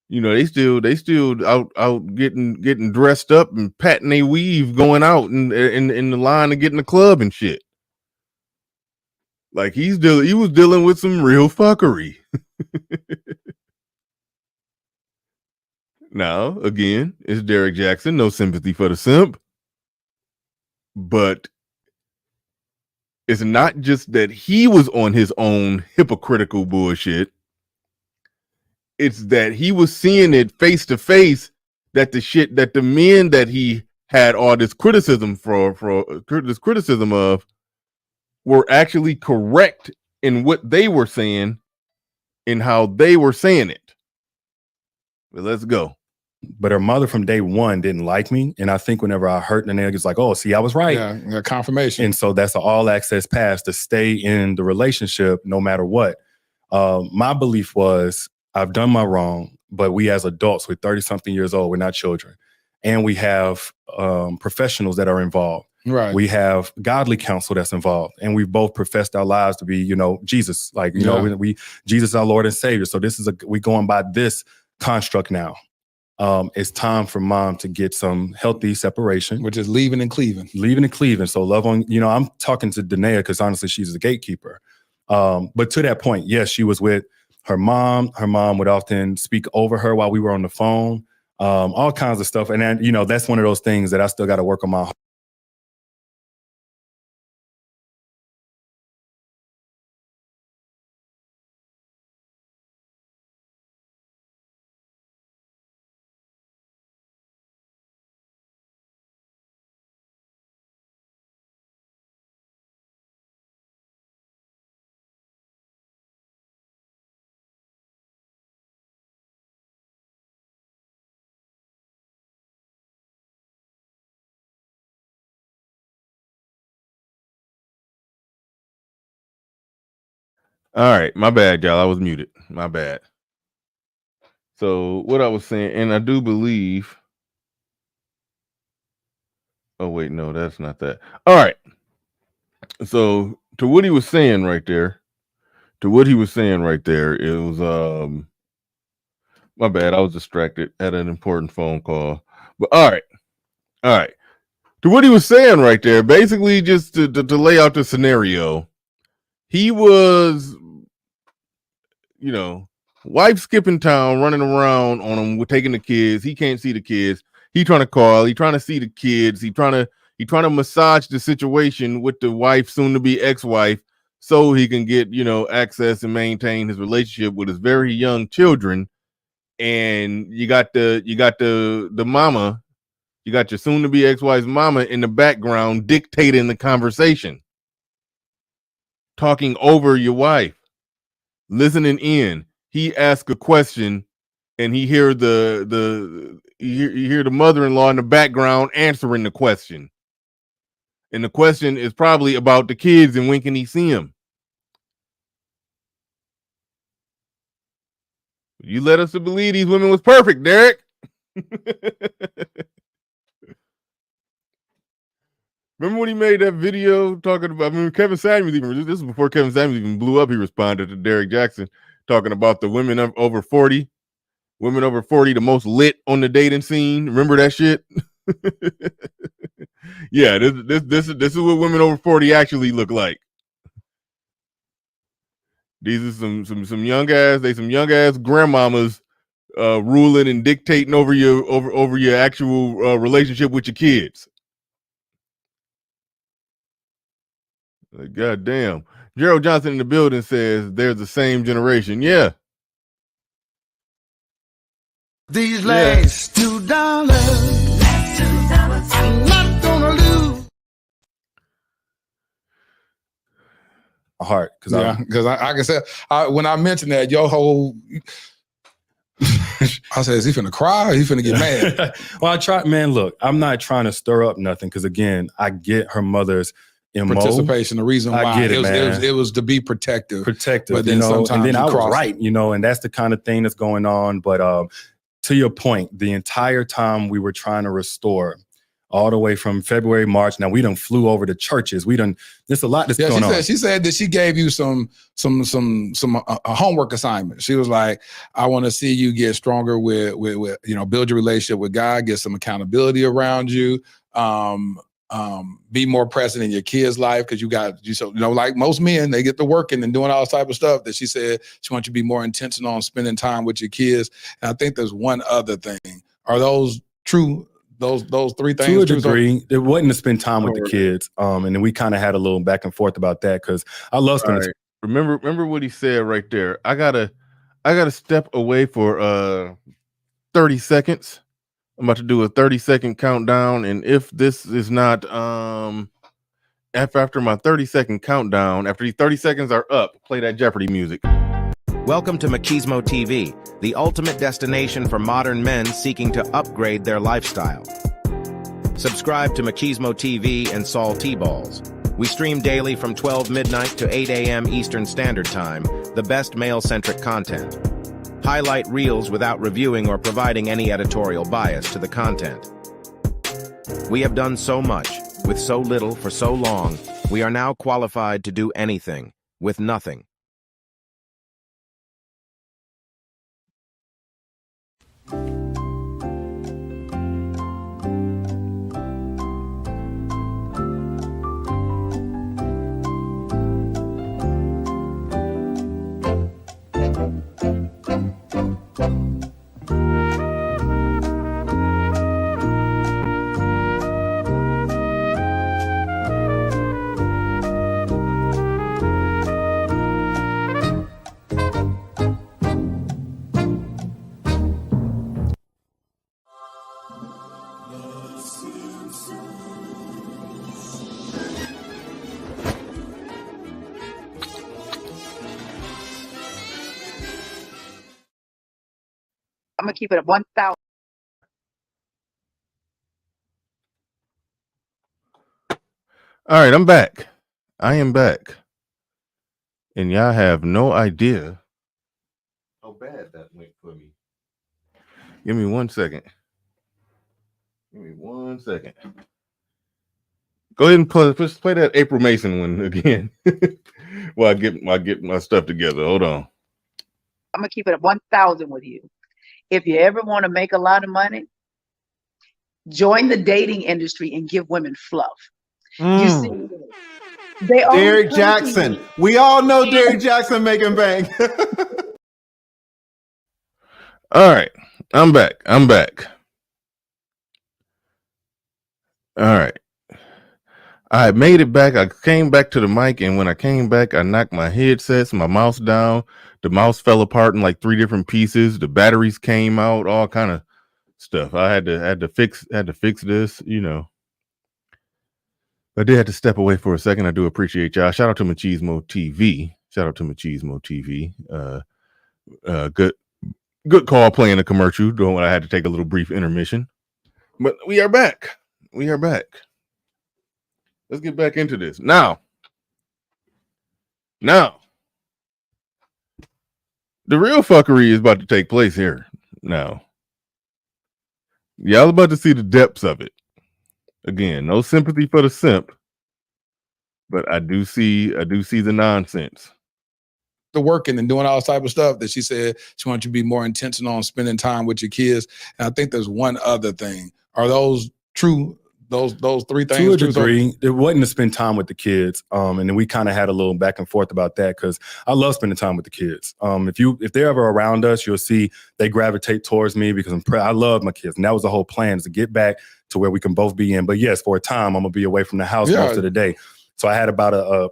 they still out getting dressed up and patting their weave, going out in the line to get in the club and shit. Like, he was dealing with some real fuckery. Now, again, it's Derrick Jaxn, no sympathy for the simp. But it's not just that he was on his own hypocritical bullshit. It's that he was seeing it face to face, that the men that he had all this criticism of were actually correct in what they were saying and how they were saying it. But let's go. But her mother from day one didn't like me. And I think whenever I hurt the nigga, it's like, oh, see, I was right. Yeah, confirmation. And so that's an all access pass to stay in the relationship no matter what. My belief was, I've done my wrong, but we as adults, we're 30 something years old, we're not children. And we have professionals that are involved. Right. We have godly counsel that's involved. And we've both professed our lives to be, Jesus, like, Jesus is our Lord and Savior. So we going by this construct now. It's time for mom to get some healthy separation. Which is leaving and cleaving. So love on, I'm talking to Danae because honestly, she's the gatekeeper. But to that point, yes, she was with her mom. Her mom would often speak over her while we were on the phone, all kinds of stuff. And then, that's one of those things that I still got to work on my heart. All right, my bad, y'all. I was muted. My bad. So what I was saying, and I do believe. Oh wait, no, that's not that. All right. So to what he was saying right there, it was my bad. I was distracted. Had an important phone call. But all right. To what he was saying right there, basically just to lay out the scenario, he was, wife skipping town, running around on him, taking the kids. He can't see the kids. He trying to call. He trying to see the kids. He trying to, He trying to massage the situation with the wife, soon to be ex-wife, so he can get, access and maintain his relationship with his very young children. And you got the mama, you got your soon to be ex-wife's mama in the background dictating the conversation, talking over your wife, listening in. He asks a question and he hear you hear the mother-in-law in the background answering the question. And the question is probably about the kids and when can he see them. You led us to believe these women was perfect, Derrick. Remember when he made that video talking about, Kevin Samuels even, this is before Kevin Samuels even blew up, he responded to Derrick Jaxn talking about the women over 40. Women over 40, the most lit on the dating scene. Remember that shit? Yeah, this is what women over 40 actually look like. These are some young ass grandmamas ruling and dictating over your actual relationship with your kids. Like, God damn. Gerald Johnson in the building says there's the same generation. Yeah. These last $2, I'm not gonna lose. A heart, because I can say when I mentioned that, your whole, I said, is he finna cry or he finna get mad? Well, I try, man. Look, I'm not trying to stir up nothing because again, I get her mother's MO. Participation. The reason why I get it, it was to be protective, but then sometimes and then you I was cross right, and that's the kind of thing that's going on. But to your point, the entire time we were trying to restore, all the way from February, March. Now we done flew over to churches. There's a lot that's going on. She said that she gave you some homework assignment. She was like, I want to see you get stronger with build your relationship with God, get some accountability around you, be more present in your kids' life because like most men, they get to working and doing all this type of stuff. That she said she wants you to be more intentional on spending time with your kids. And I think there's one other thing. Are those true? Those three things? To a degree, it wasn't to spend time with the kids. And then we kind of had a little back and forth about that because I love spending. Right. Remember what he said right there. I gotta step away for 30 seconds. I'm about to do a 30-second countdown, and if this is not after my 30-second countdown, after these 30 seconds are up, play that Jeopardy music. Welcome to Machismo TV, the ultimate destination for modern men seeking to upgrade their lifestyle. Subscribe to Machismo TV and Saul T-Balls. We stream daily from 12 midnight to 8 a.m. Eastern Standard Time, the best male-centric content. Highlight reels without reviewing or providing any editorial bias to the content. We have done so much, with so little for so long, we are now qualified to do anything, with nothing. I'm gonna keep it at 1,000. All right, I'm back. I am back. And y'all have no idea how bad that went for me. Give me 1 second. Give me 1 second. Go ahead and play that April Mason one again. While I get my stuff together. Hold on. I'm gonna keep it at 1,000 with you. If you ever want to make a lot of money, join the dating industry and give women fluff. You see, Derrick Jaxn. We all know Derrick Jaxn making bank. All right, I'm back. All right. I made it back. I came back to the mic, and when I came back, I knocked my headsets, my mouse down. The mouse fell apart in like 3 different pieces. The batteries came out, all kind of stuff. I had to fix this, you know. I did have to step away for a second. I do appreciate y'all. Shout out to Machismo TV. Good call playing a commercial. Doing what I had to take a little brief intermission. But we are back. Let's get back into this. Now, the real fuckery is about to take place here. Now, y'all about to see the depths of it. Again, no sympathy for the simp, but I do see the nonsense. The working and doing all type of stuff that she said she wants you to be more intentional on spending time with your kids. And I think there's one other thing. Are those true? Those 3 things? To a degree, it wasn't to spend time with the kids. And then we kind of had a little back and forth about that because I love spending time with the kids. If they're ever around us, you'll see they gravitate towards me because I love my kids. And that was the whole plan, is to get back to where we can both be in. But yes, for a time, I'm going to be away from the house most of the day. So I had about an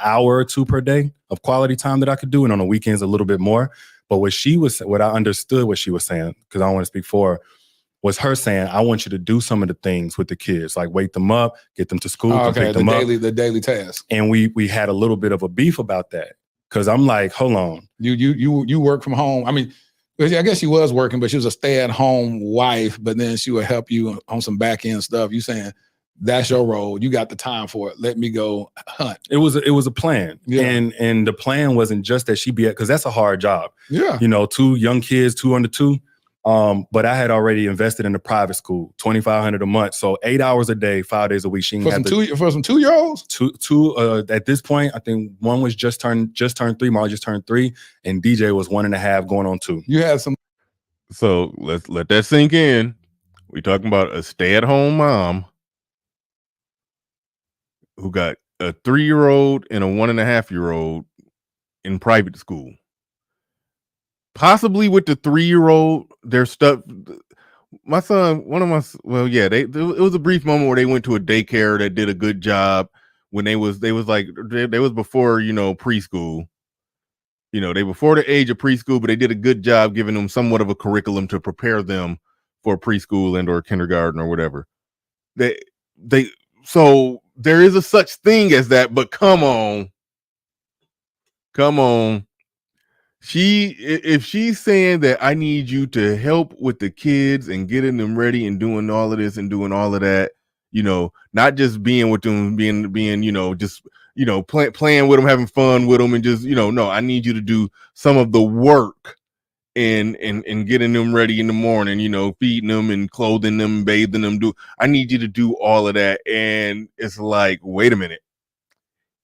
hour or 2 per day of quality time that I could do. And on the weekends, a little bit more. But what I understood what she was saying, because I don't want to speak for her, was her saying, I want you to do some of the things with the kids, like wake them up, get them to school, pick them up. The daily task. And we had a little bit of a beef about that. Cause I'm like, hold on. You work from home. I mean, I guess she was working, but she was a stay-at-home wife, but then she would help you on some back-end stuff. You saying that's your role. You got the time for it. Let me go hunt. It was a plan. Yeah. And the plan wasn't just that she be at, cause that's a hard job. Yeah. 2 young kids, 2 under 2. But I had already invested in a private school, $2,500 a month. So 8 hours a day, 5 days a week. She for some 2-year-olds? Two. At this point, I think one was just turned 3. Molly just turned 3, and DJ was 1.5 going on 2. You had some. So let's let that sink in. We're talking about a stay-at-home mom who got a 3-year-old and a 1.5-year-old in private school. Possibly with the 3-year-old, their stuff. My son, it was a brief moment where they went to a daycare that did a good job when they was before, preschool. They before the age of preschool, but they did a good job giving them somewhat of a curriculum to prepare them for preschool and or kindergarten or whatever. So there is a such thing as that, but come on. If she's saying that I need you to help with the kids and getting them ready and doing all of this and doing all of that, not just being with them, just playing with them, having fun with them, and just no, I need you to do some of the work and getting them ready in the morning, feeding them and clothing them, bathing them. I need you to do all of that, and it's like, wait a minute,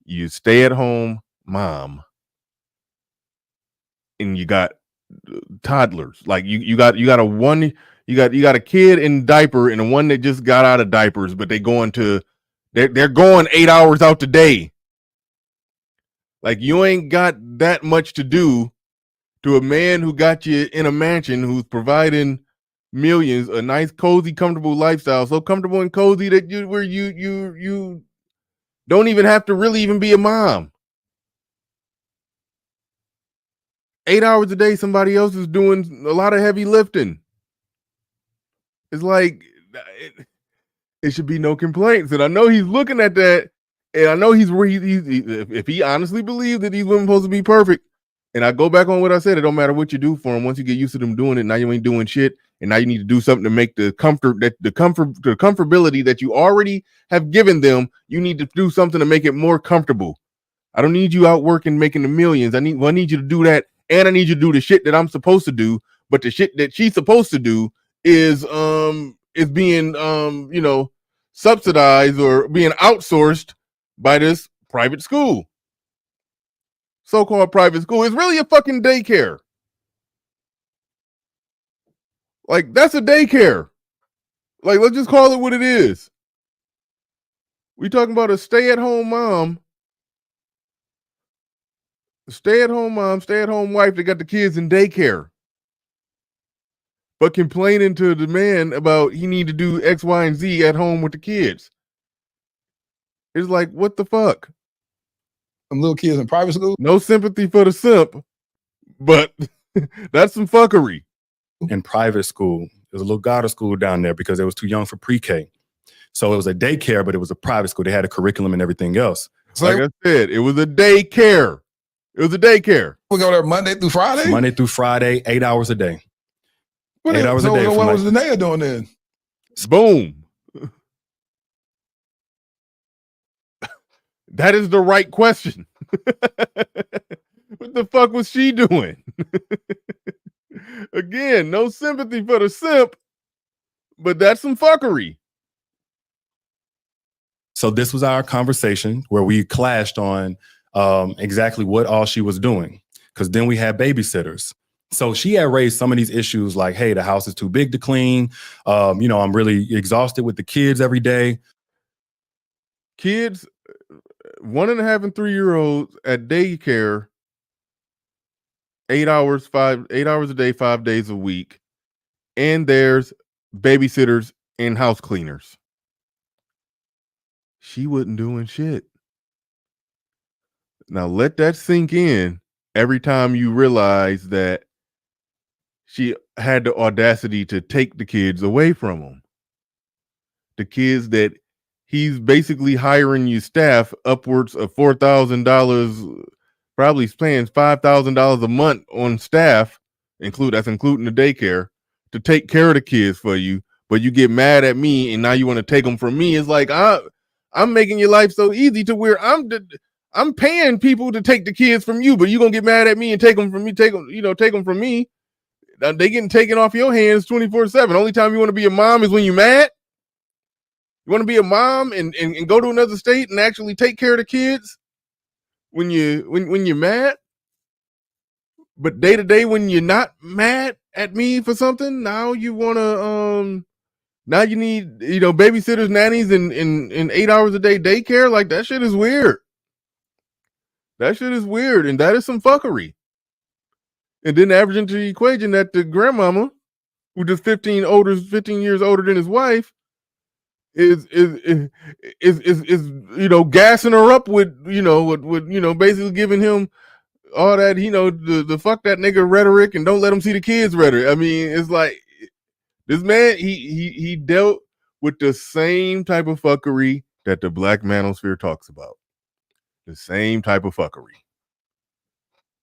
you stay at home mom. And you got toddlers, like you got a kid in diaper and a one that just got out of diapers, but they're going 8 hours out the day. Like, you ain't got that much to do to a man who got you in a mansion, who's providing millions, a nice, cozy, comfortable lifestyle, so comfortable and cozy that you don't even have to really even be a mom. 8 hours a day, somebody else is doing a lot of heavy lifting. It's like, it should be no complaints. And I know he's looking at that, and I know if he honestly believes that these women are supposed to be perfect, and I go back on what I said, it don't matter what you do for them. Once you get used to them doing it, now you ain't doing shit, and now you need to do something to make the comfortability that you already have given them, you need to do something to make it more comfortable. I don't need you out working, making the millions. I need you to do that. And I need you to do the shit that I'm supposed to do, but the shit that she's supposed to do is being subsidized or being outsourced by this private school. So-called private school. It's really a fucking daycare. Like, that's a daycare. Like, let's just call it what it is. We talking about a stay-at-home mom. Stay-at-home mom, stay-at-home wife that got the kids in daycare, but complaining to the man about he need to do X, Y, and Z at home with the kids. It's like, what the fuck? Some little kids in private school? No sympathy for the simp, but that's some fuckery. In private school, there's a little Goddard school down there because it was too young for pre-K. So it was a daycare, but it was a private school. They had a curriculum and everything else. So like I said, it was a daycare. It was a daycare. We go there Monday through Friday? Monday through Friday, 8 hours a day. What 8 hours a day. What was Danae doing then? Boom. That is the right question. What the fuck was she doing? Again, no sympathy for the simp, but that's some fuckery. So this was our conversation where we clashed on exactly what all she was doing. Because then we had babysitters. So she had raised some of these issues like, hey, the house is too big to clean. I'm really exhausted with the kids every day. Kids, 1.5 and 3-year-olds at daycare, 8 hours a day, 5 days a week. And there's babysitters and house cleaners. She wasn't doing shit. Now let that sink in every time you realize that she had the audacity to take the kids away from them. The kids that he's basically hiring you staff upwards of $4,000, probably paying $5,000 a month on staff, that's including the daycare, to take care of the kids for you. But you get mad at me and now you want to take them from me. It's like, I'm making your life so easy to where I'm paying people to take the kids from you, but you gonna get mad at me and take them from me, take them from me. They getting taken off your hands 24/7. Only time you want to be a mom is when you're mad. You want to be a mom and go to another state and actually take care of the kids when you're mad. But day to day, when you're not mad at me for something, now you want to now you need babysitters, nannies, and 8 hours a day daycare. Like, that shit is weird. That shit is weird, and that is some fuckery. And then average into the equation that the grandmama, who just 15 years older than his wife, is gassing her up with basically giving him all that the fuck that nigga rhetoric and don't let him see the kids rhetoric. I mean, it's like this man he dealt with the same type of fuckery that the Black manosphere talks about. The same type of fuckery.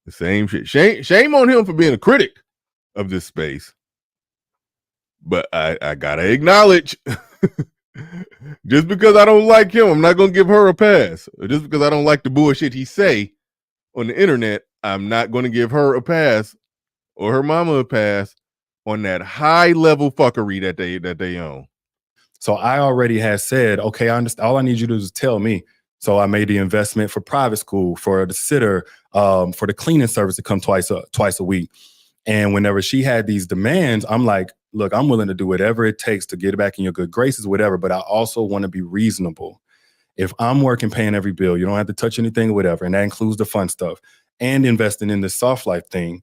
The same shit. Shame on him for being a critic of this space. But I gotta acknowledge, just because I don't like him, I'm not gonna give her a pass. Or just because I don't like the bullshit he say on the internet, I'm not gonna give her a pass or her mama a pass on that high level fuckery that they own. So I already had said, okay, I understand. All I need you to do is tell me. So I made the investment for private school, for the sitter, for the cleaning service to come twice a week. And whenever she had these demands, I'm like, look, I'm willing to do whatever it takes to get it back in your good graces, whatever. But I also want to be reasonable. If I'm working, paying every bill, you don't have to touch anything, whatever. And that includes the fun stuff and investing in this soft life thing.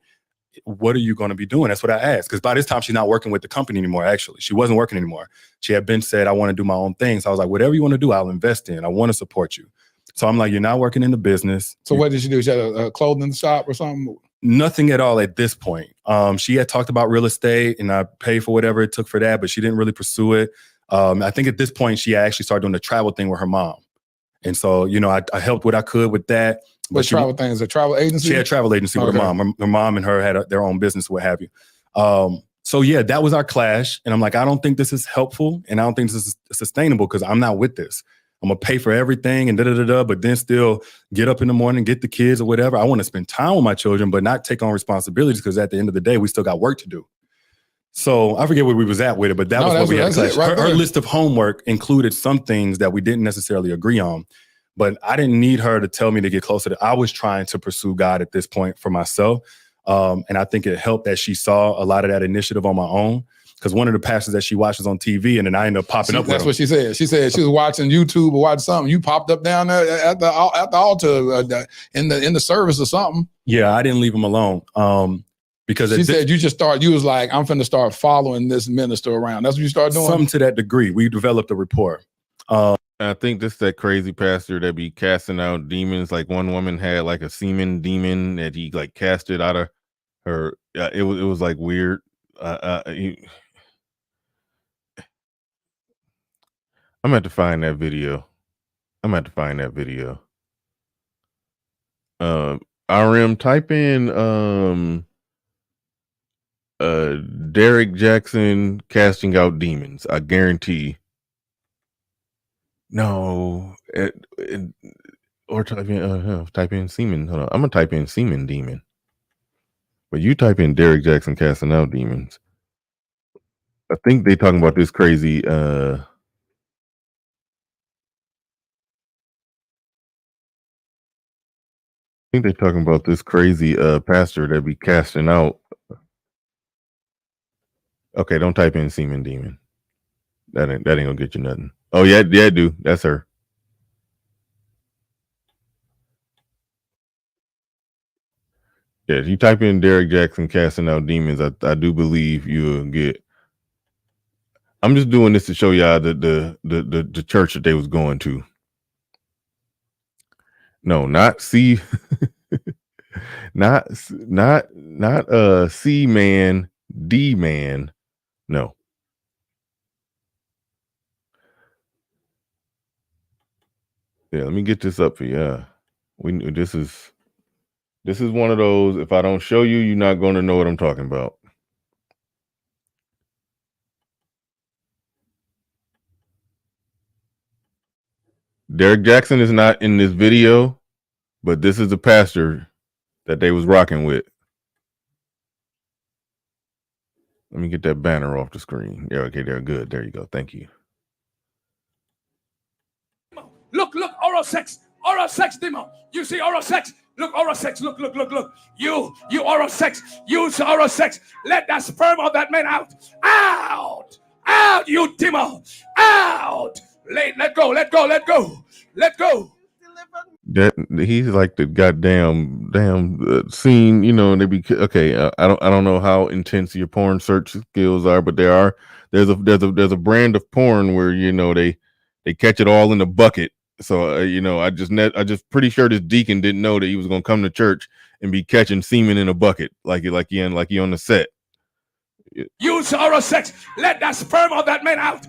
What are you going to be doing? That's what I asked. Because by this time, she's not working with the company anymore, actually. She wasn't working anymore. She had been said, I want to do my own thing. So I was like, whatever you want to do, I'll invest in. I want to support you. So I'm like, you're not working in the business. So what did she do? She had a clothing shop or something? Nothing at all at this point. She had talked about real estate and I paid for whatever it took for that, but she didn't really pursue it. I think at this point, she actually started doing the travel thing with her mom. And so, I helped what I could with that. What travel thing? Is it a travel agency? She had a travel agency with her mom. Her mom and her had their own business, what have you. So yeah, that was our clash. And I'm like, I don't think this is helpful. And I don't think this is sustainable because I'm not with this. I'm going to pay for everything and but then still get up in the morning, get the kids or whatever. I want to spend time with my children, but not take on responsibilities because at the end of the day, we still got work to do. So I forget where we was at with it, but that was what we had. Her list of homework included some things that we didn't necessarily agree on. But I didn't need her to tell me to get closer I was trying to pursue God at this point for myself. And I think it helped that she saw a lot of that initiative on my own. Because one of the pastors that she watches on TV, and then I ended up popping up with That's him. what she said. She said she was watching YouTube or watching something. You popped up down there at the altar in the service or something. Yeah, I didn't leave him alone. Because she said you was like, I'm finna start following this minister around. That's what you started doing? Something to that degree. We developed a rapport. I think this that crazy pastor that be casting out demons. Like one woman had like a semen demon that he like casted out of her. It was like weird. I'm gonna have to find that video. RM, type in Derrick Jaxn casting out demons. I guarantee. No, or type in semen. Hold on, I'm gonna type in semen demon. But you type in Derrick Jaxn casting out demons. I think they talking about this crazy. I think they're talking about this crazy pastor that be casting out. Okay, don't type in semen demon. That ain't gonna get you nothing. Oh yeah, dude, that's her. Yeah, if you type in Derrick Jaxn casting out demons, I do believe you'll get. I'm just doing this to show y'all the church that they was going to. No, not C. not C man, D man. No. Yeah, let me get this up for you. This is one of those. If I don't show you, you're not going to know what I'm talking about. Derrick Jaxn is not in this video, but this is the pastor that they was rocking with. Let me get that banner off the screen. Yeah, okay, they're good. There you go. Thank you. Look, oral sex, demon. You see oral sex? Look, oral sex. Look. You oral sex. Use oral sex. Let that sperm of that man out. Out, you demon. Out. Let go. That he's like the goddamn scene, you know. And they be okay. I don't know how intense your porn search skills are, but there's a brand of porn where you know they catch it all in the bucket. So you know, I just pretty sure this deacon didn't know that he was gonna come to church and be catching semen in a bucket like he on the set. Use oral sex. Let that sperm of that man out.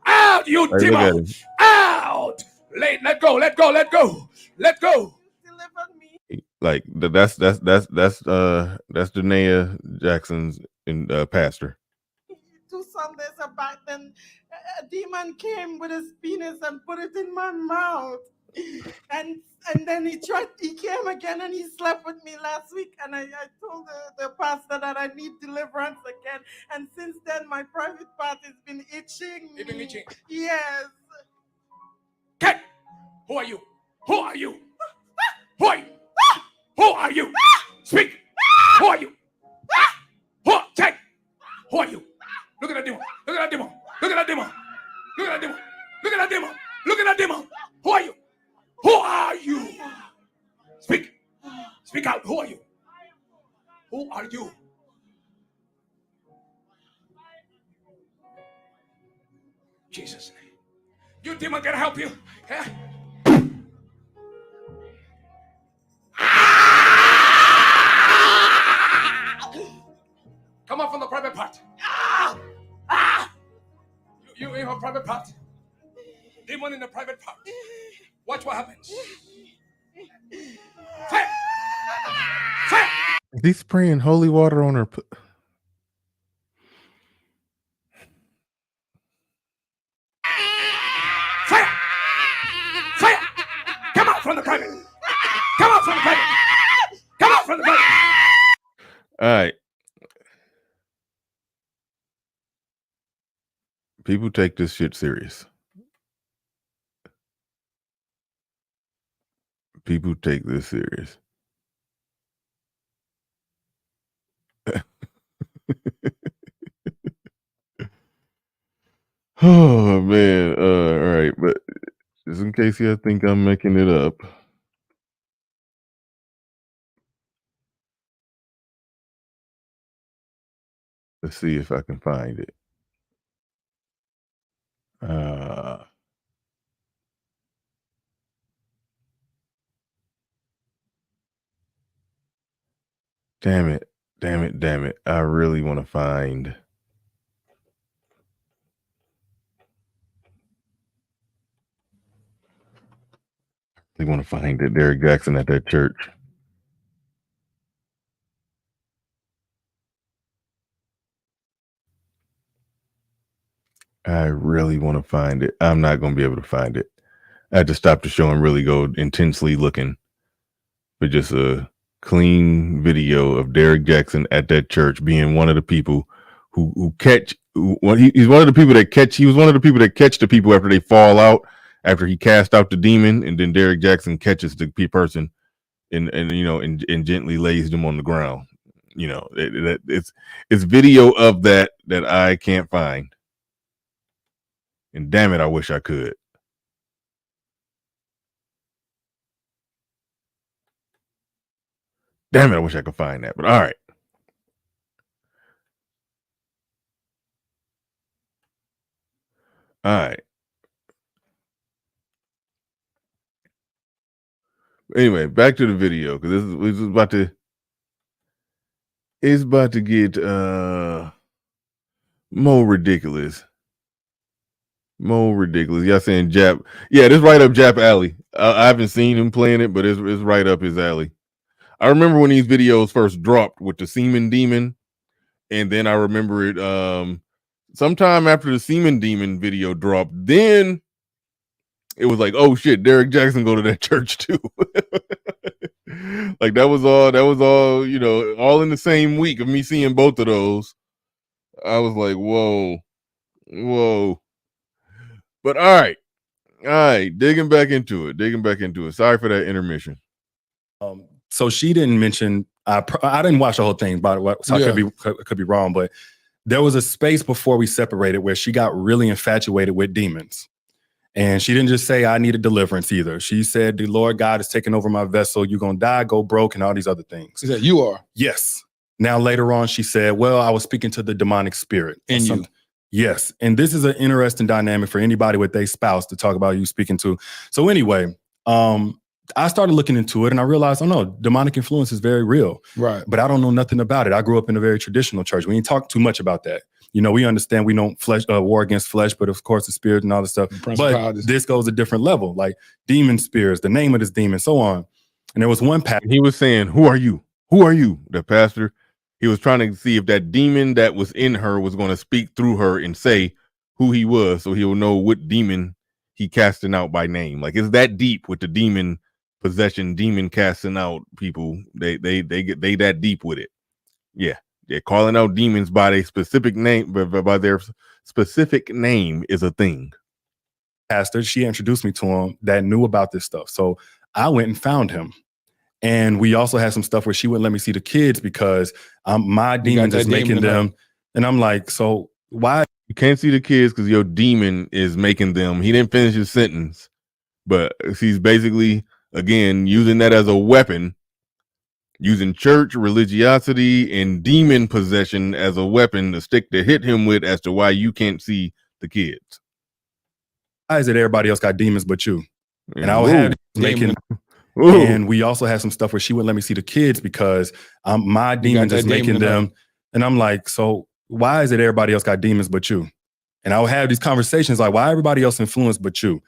Out, you demon. Out. Let go. Like that's Danae Jackson's pastor. 2 Sundays back, then a demon came with his penis and put it in my mouth, and then he came again and he slept with me last week, and I told the pastor that I need deliverance again, and since then my private part has been itching. You've been itching? Yes. Okay. Who are you? Who are you? Speak. Who are you? Check. Who are you? Look at that demon. Look at that demon. Who are you? Speak out. Who are you? Jesus' name. You demon can help you. Yeah? Come up from the private part. You in her private part. Demon in the private part. Watch what happens. Fire! Is he spraying holy water on her? Fire! Come out from the private. All right. People take this shit serious. People take this serious. Oh man. All right, but just in case you think I'm making it up. Let's see if I can find it. Damn it. I really want to find. They want to find it. Derrick Jaxn at that church. I really want to find it. I'm not going to be able to find it. I had to stop the show and really go intensely looking for just a clean video of Derrick Jaxn at that church being one of the people who catch. He's one of the people that catch. He was one of the people that catch the people after they fall out, after he cast out the demon, and then Derrick Jaxn catches the person and gently lays them on the ground. It's video of that I can't find. And damn it, I wish I could. Damn it, I wish I could find that. But all right. All right. Anyway, back to the video, because this is about to. It's about to get more ridiculous. More ridiculous. Y'all saying Jap? Yeah, this right up Jap alley. I haven't seen him playing it, but it's right up his alley. I remember when these videos first dropped with the semen demon, and then I remember it sometime after the semen demon video dropped. Then it was like, oh shit, Derrick Jaxn go to that church too. Like that was all, all in the same week of me seeing both of those. I was like, whoa. But all right, digging back into it. Sorry for that intermission. So she didn't mention. I didn't watch the whole thing, by the way, so I could be wrong. But there was a space before we separated where she got really infatuated with demons, and she didn't just say I needed deliverance either. She said the Lord God is taking over my vessel. You're gonna die, go broke, and all these other things. She said you are. Yes. Now later on, she said, "Well, I was speaking to the demonic spirit in you." Yes. And this is an interesting dynamic for anybody with their spouse to talk about you speaking to. So anyway, I started looking into it and I realized, oh no, demonic influence is very real. Right. But I don't know nothing about it. I grew up in a very traditional church. We didn't talk too much about that. We understand we don't war against flesh, but of course the spirit and all this stuff. But this goes a different level, like demon spirits, the name of this demon, so on. And there was one pastor. He was saying, who are you? Who are you? The pastor. He was trying to see if that demon that was in her was going to speak through her and say who he was, so he'll know what demon he casting out by name. Like it's that deep with the demon possession, demon casting out people. They that deep with it. Yeah, they're calling out demons by their specific name, by their specific name is a thing. Pastor, she introduced me to him that knew about this stuff, so I went and found him. And we also had some stuff where she wouldn't let me see the kids because my demon is making them. And I'm like, so why? You can't see the kids because your demon is making them. He didn't finish his sentence, but he's basically, again, using that as a weapon, using church, religiosity, and demon possession as a weapon, the stick to hit him with as to why you can't see the kids. Why is it everybody else got demons but you? And I would have making... Ooh. And we also had some stuff where she wouldn't let me see the kids because my demons is making them. And I'm like, so why is it everybody else got demons but you? And I would have these conversations like, why everybody else influenced but you?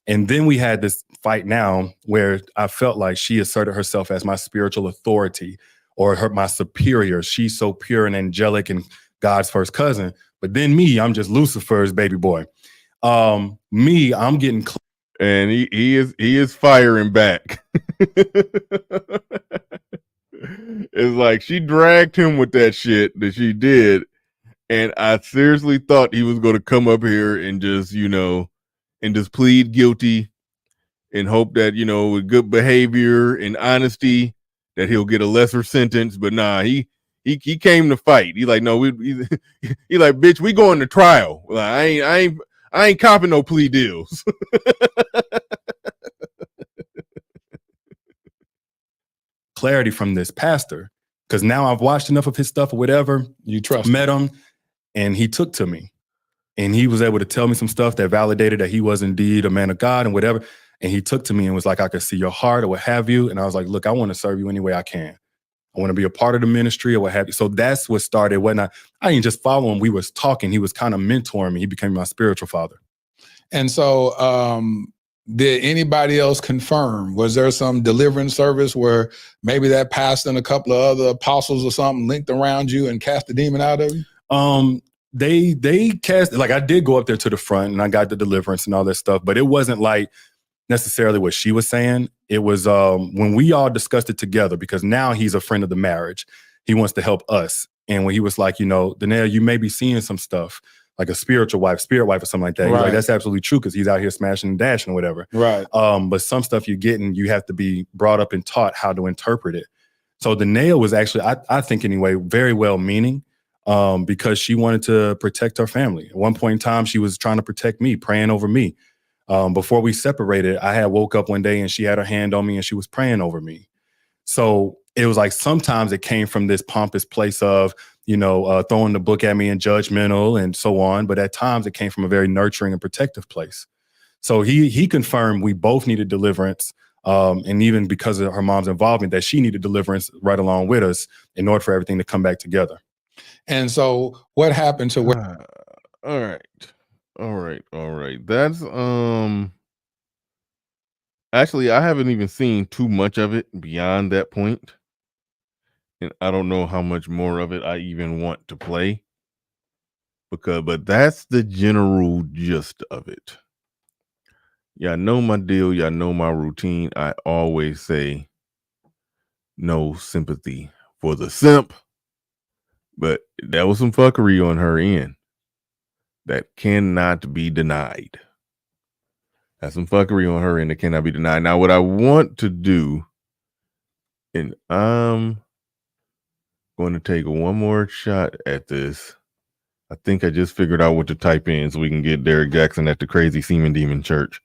And then we had this fight now where I felt like she asserted herself as my spiritual authority or my superior. She's so pure and angelic and God's first cousin. But then me, I'm just Lucifer's baby boy. I'm getting and he is firing back. It's like she dragged him with that shit that she did, and I seriously thought he was going to come up here and just plead guilty and hope that with good behavior and honesty that he'll get a lesser sentence. But nah, he came to fight. He like, no, he like, bitch, we going to trial. Like, I ain't copping no plea deals. Clarity from this pastor, because now I've watched enough of his stuff or whatever. You trust met him, and he took to me, and he was able to tell me some stuff that validated that he was indeed a man of God and whatever. And he took to me and was like, I could see your heart or what have you. And I was like, look, I want to serve you any way I can. I want to be a part of the ministry or what have you. So that's what started. I didn't just follow him. We was talking. He was kind of mentoring me. He became my spiritual father. And so did anybody else confirm? Was there some deliverance service where maybe that pastor and a couple of other apostles or something linked around you and cast the demon out of you? They cast, like, I did go up there to the front and I got the deliverance and all that stuff, but it wasn't like necessarily what she was saying. It was when we all discussed it together, because now he's a friend of the marriage. He wants to help us. And when he was like, Danielle, you may be seeing some stuff like a spirit wife or something like that. He's like, that's absolutely true, because he's out here smashing and dashing or whatever. Right. But some stuff you're getting, you have to be brought up and taught how to interpret it. So Danielle was actually, I think anyway, very well meaning. Because she wanted to protect her family. At one point in time, she was trying to protect me, praying over me. Before we separated, I had woke up one day and she had her hand on me and she was praying over me. So it was like sometimes it came from this pompous place of, throwing the book at me and judgmental and so on. But at times it came from a very nurturing and protective place. So he confirmed we both needed deliverance. And even because of her mom's involvement, that she needed deliverance right along with us in order for everything to come back together. And so what happened to where? All right. That's actually, I haven't even seen too much of it beyond that point. And I don't know how much more of it I even want to play. But that's the general gist of it. Y'all know my deal, y'all know my routine. I always say no sympathy for the simp. But that was some fuckery on her end that cannot be denied. That's some fuckery on her end that cannot be denied. Now, what I want to do, and I'm going to take one more shot at this. I think I just figured out what to type in so we can get Derrick Jaxn at the crazy semen demon church.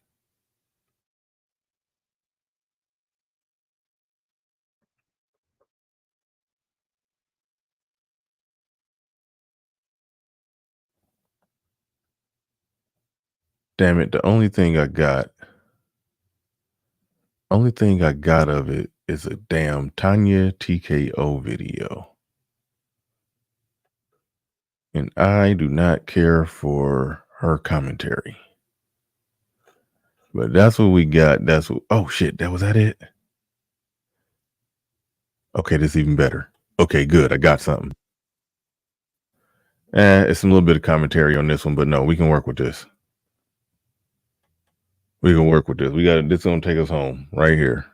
Damn it, the only thing I got of it is a damn Tanya TKO video. And I do not care for her commentary. But that's what we got. Oh shit, was that it? Okay, this is even better. Okay, good. I got something. It's a little bit of commentary on this one, but no, we can work with this. We got this gonna take us home right here.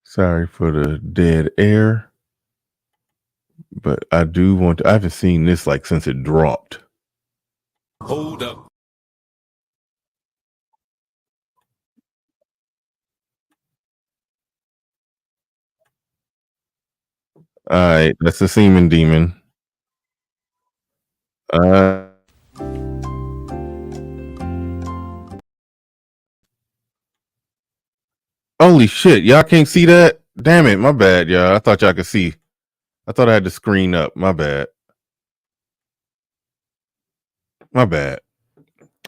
Sorry for the dead air, but I do want to. I haven't seen this like since it dropped. Hold up. All right, that's the semen demon. Holy shit, y'all can't see that? Damn it, my bad, y'all. I thought y'all could see. I thought I had the screen up. My bad. I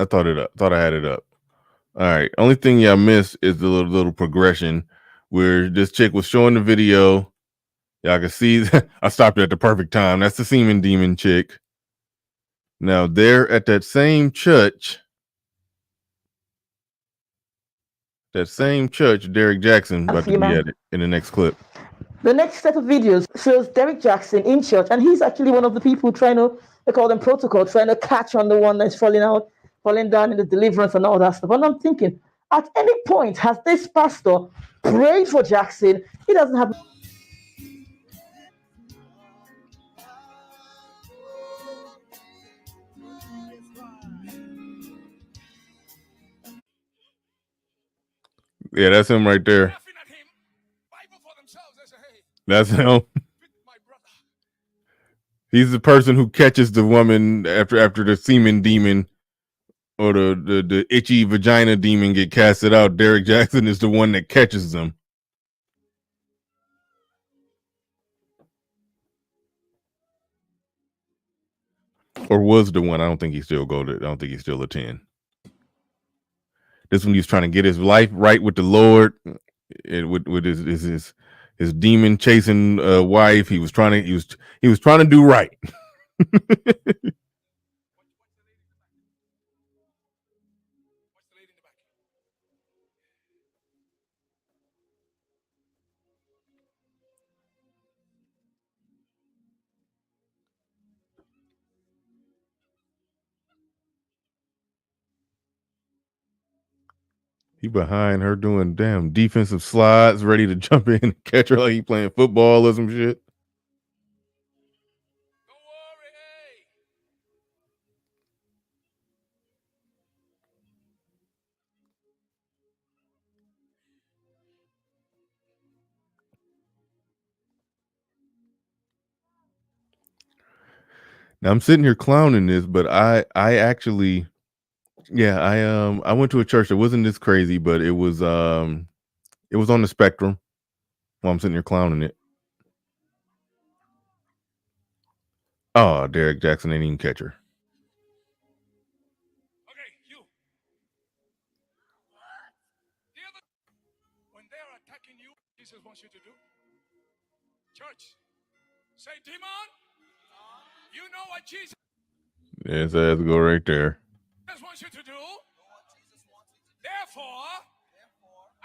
thought I had it up. All right. Only thing y'all missed is the little progression where this chick was showing the video. Y'all can see I stopped at the perfect time. That's the semen demon chick. Now they're at that same church. Derrick Jaxn about to be at it in the next clip. The next set of videos shows Derrick Jaxn in church, and he's actually one of the people trying to, they call them protocol, trying to catch on the one that's falling down in the deliverance and all that stuff. And I'm thinking, at any point, has this pastor prayed for Jaxn? He doesn't have. Yeah, that's him right there. That's him. He's the person who catches the woman after the semen demon or the itchy vagina demon get casted out. Derrick Jaxn is the one that catches them. Or was the one. I don't think he still attend. This one he was trying to get his life right with the Lord, with his demon chasing wife. He was trying to do right. He behind her doing damn defensive slides, ready to jump in and catch her like he playing football or some shit. Now I'm sitting here clowning this, but I actually, yeah, I went to a church that wasn't this crazy, but it was on the spectrum. While I'm sitting here clowning it. Oh, Derrick Jaxn ain't even catch her. Okay, you. When they are attacking you, Jesus wants you to do. Church, say, demon, you know what Jesus Yes, I have to go right there. wants you to do. Therefore,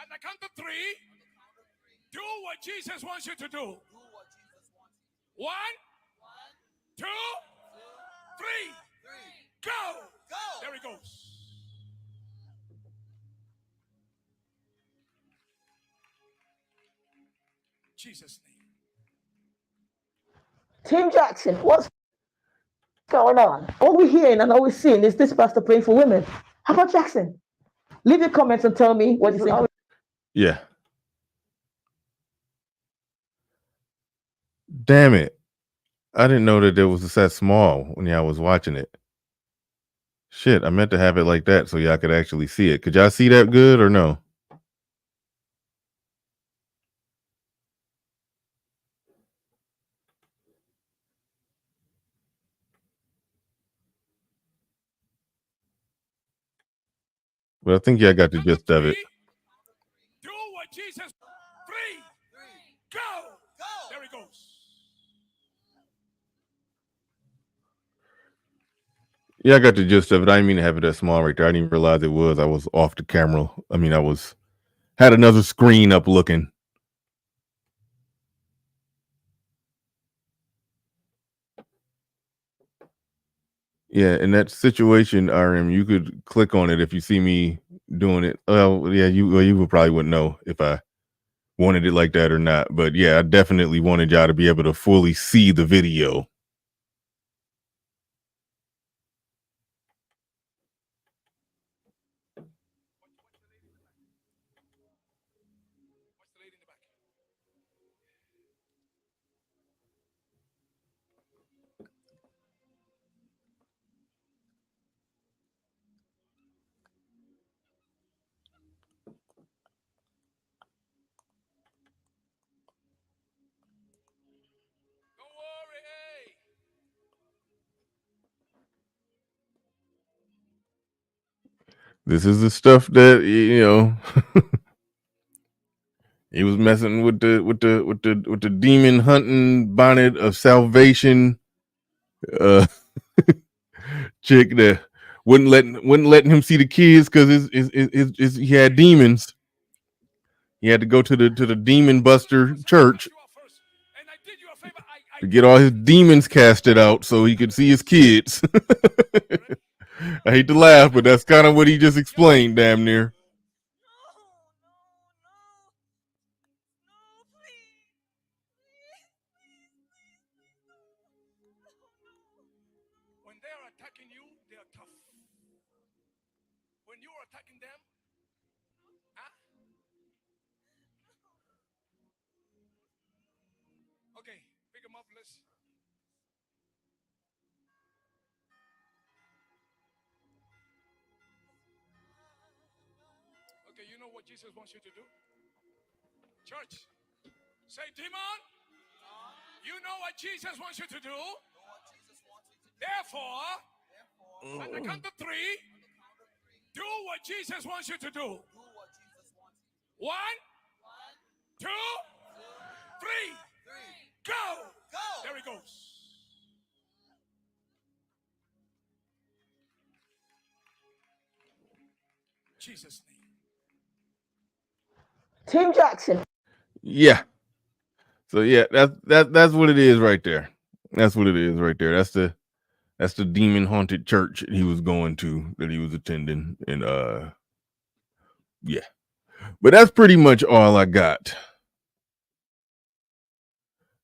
at the count of 3, do what Jesus wants you to do. 1, 2, 3, go. There he goes. Jesus' name. Team Jackson, what's going on? All we're hearing and all we're seeing is this pastor praying for women. How about Jackson? Leave your comments and tell me what you think. Yeah. Damn it. I didn't know that it was that small when y'all was watching it. Shit, I meant to have it like that so y'all could actually see it. Could y'all see that good or no? But I think y'all got the gist of it. Do what Jesus. 3, go. There he goes. Yeah, I got the gist of it. I didn't mean to have it that small right there. I didn't even realize it was. I was off the camera. I mean, had another screen up looking. Yeah, in that situation, RM, you could click on it if you see me doing it. Oh, yeah, you would probably wouldn't know if I wanted it like that or not. But yeah, I definitely wanted y'all to be able to fully see the video. This is the stuff that, you know, he was messing with the demon hunting bonnet of salvation chick that wouldn't letting him see the kids because he had demons. He had to go to the demon buster church to get all his demons casted out so he could see his kids. I hate to laugh, but that's kind of what he just explained, damn near. When they are attacking you, they are tough. When you are attacking them, huh? Okay, pick them up, let's. Okay, you know what Jesus wants you to do? Church, say, demon, you know what Jesus wants you to do? Therefore, at the count of 3, Do what Jesus wants you to do. 1, 2, 3. Go. There he goes. Jesus' name. Team Jackson. Yeah. So yeah, that's what it is right there. That's what it is right there. That's the demon haunted church he was going to, that he was attending, and yeah. But that's pretty much all I got.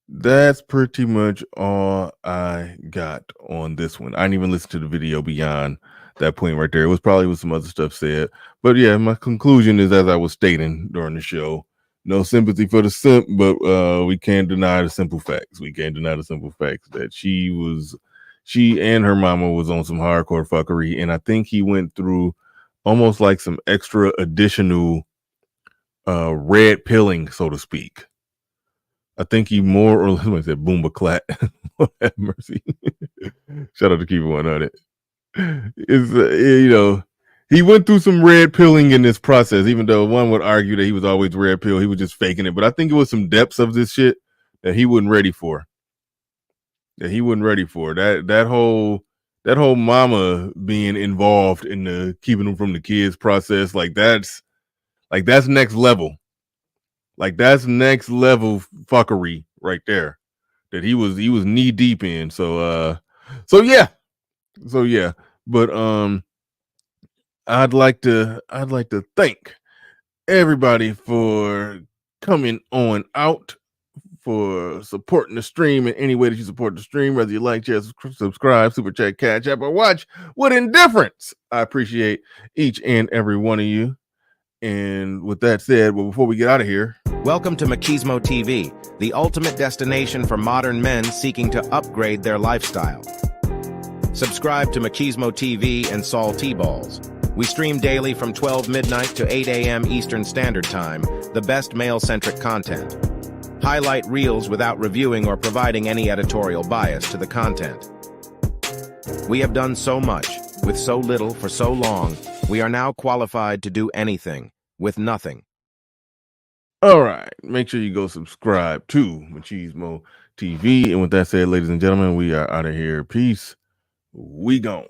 That's pretty much all I got on this one. I didn't even listen to the video beyond that point right there. It was probably with some other stuff said. But yeah, my conclusion is, as I was stating during the show, no sympathy for the simp, but we can't deny the simple facts. We can't deny the simple facts that she and her mama was on some hardcore fuckery. And I think he went through almost like some extra additional red pilling, so to speak. I think he more or less, somebody said boomba clat. Lord have mercy. Shout out to Keep It 100. He went through some red pilling in this process, even though one would argue that he was always red pill. He was just faking it. But I think it was some depths of this shit that he wasn't ready for. That whole mama being involved in the keeping them from the kids process, that's next level. Like, that's next level fuckery right there that he was knee deep in. So yeah. But I'd like to thank everybody for coming on out, for supporting the stream in any way that you support the stream, whether you like, share, subscribe, super chat, Cashapp, or watch with indifference. I appreciate each and every one of you. And with that said, well, before we get out of here, welcome to Machismo TV, the ultimate destination for modern men seeking to upgrade their lifestyle. Subscribe to Machismo TV and Saul T-Balls. We stream daily from 12 midnight to 8 a.m. Eastern Standard Time, the best male-centric content. Highlight reels without reviewing or providing any editorial bias to the content. We have done so much, with so little for so long, we are now qualified to do anything, with nothing. All right. Make sure you go subscribe to Machismo TV. And with that said, ladies and gentlemen, we are out of here. Peace. We gone.